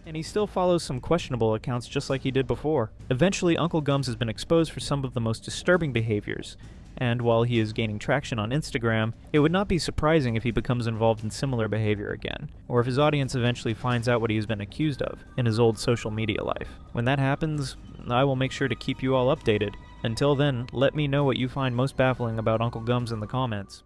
Speaker 2: And he still follows some questionable accounts just like he did before. Eventually, Uncle Gums has been exposed for some of the most disturbing behaviors, and while he is gaining traction on Instagram, it would not be surprising if he becomes involved in similar behavior again, or if his audience eventually finds out what he has been accused of in his old social media life. When that happens, I will make sure to keep you all updated. Until then, let me know what you find most baffling about Uncle Gums in the comments.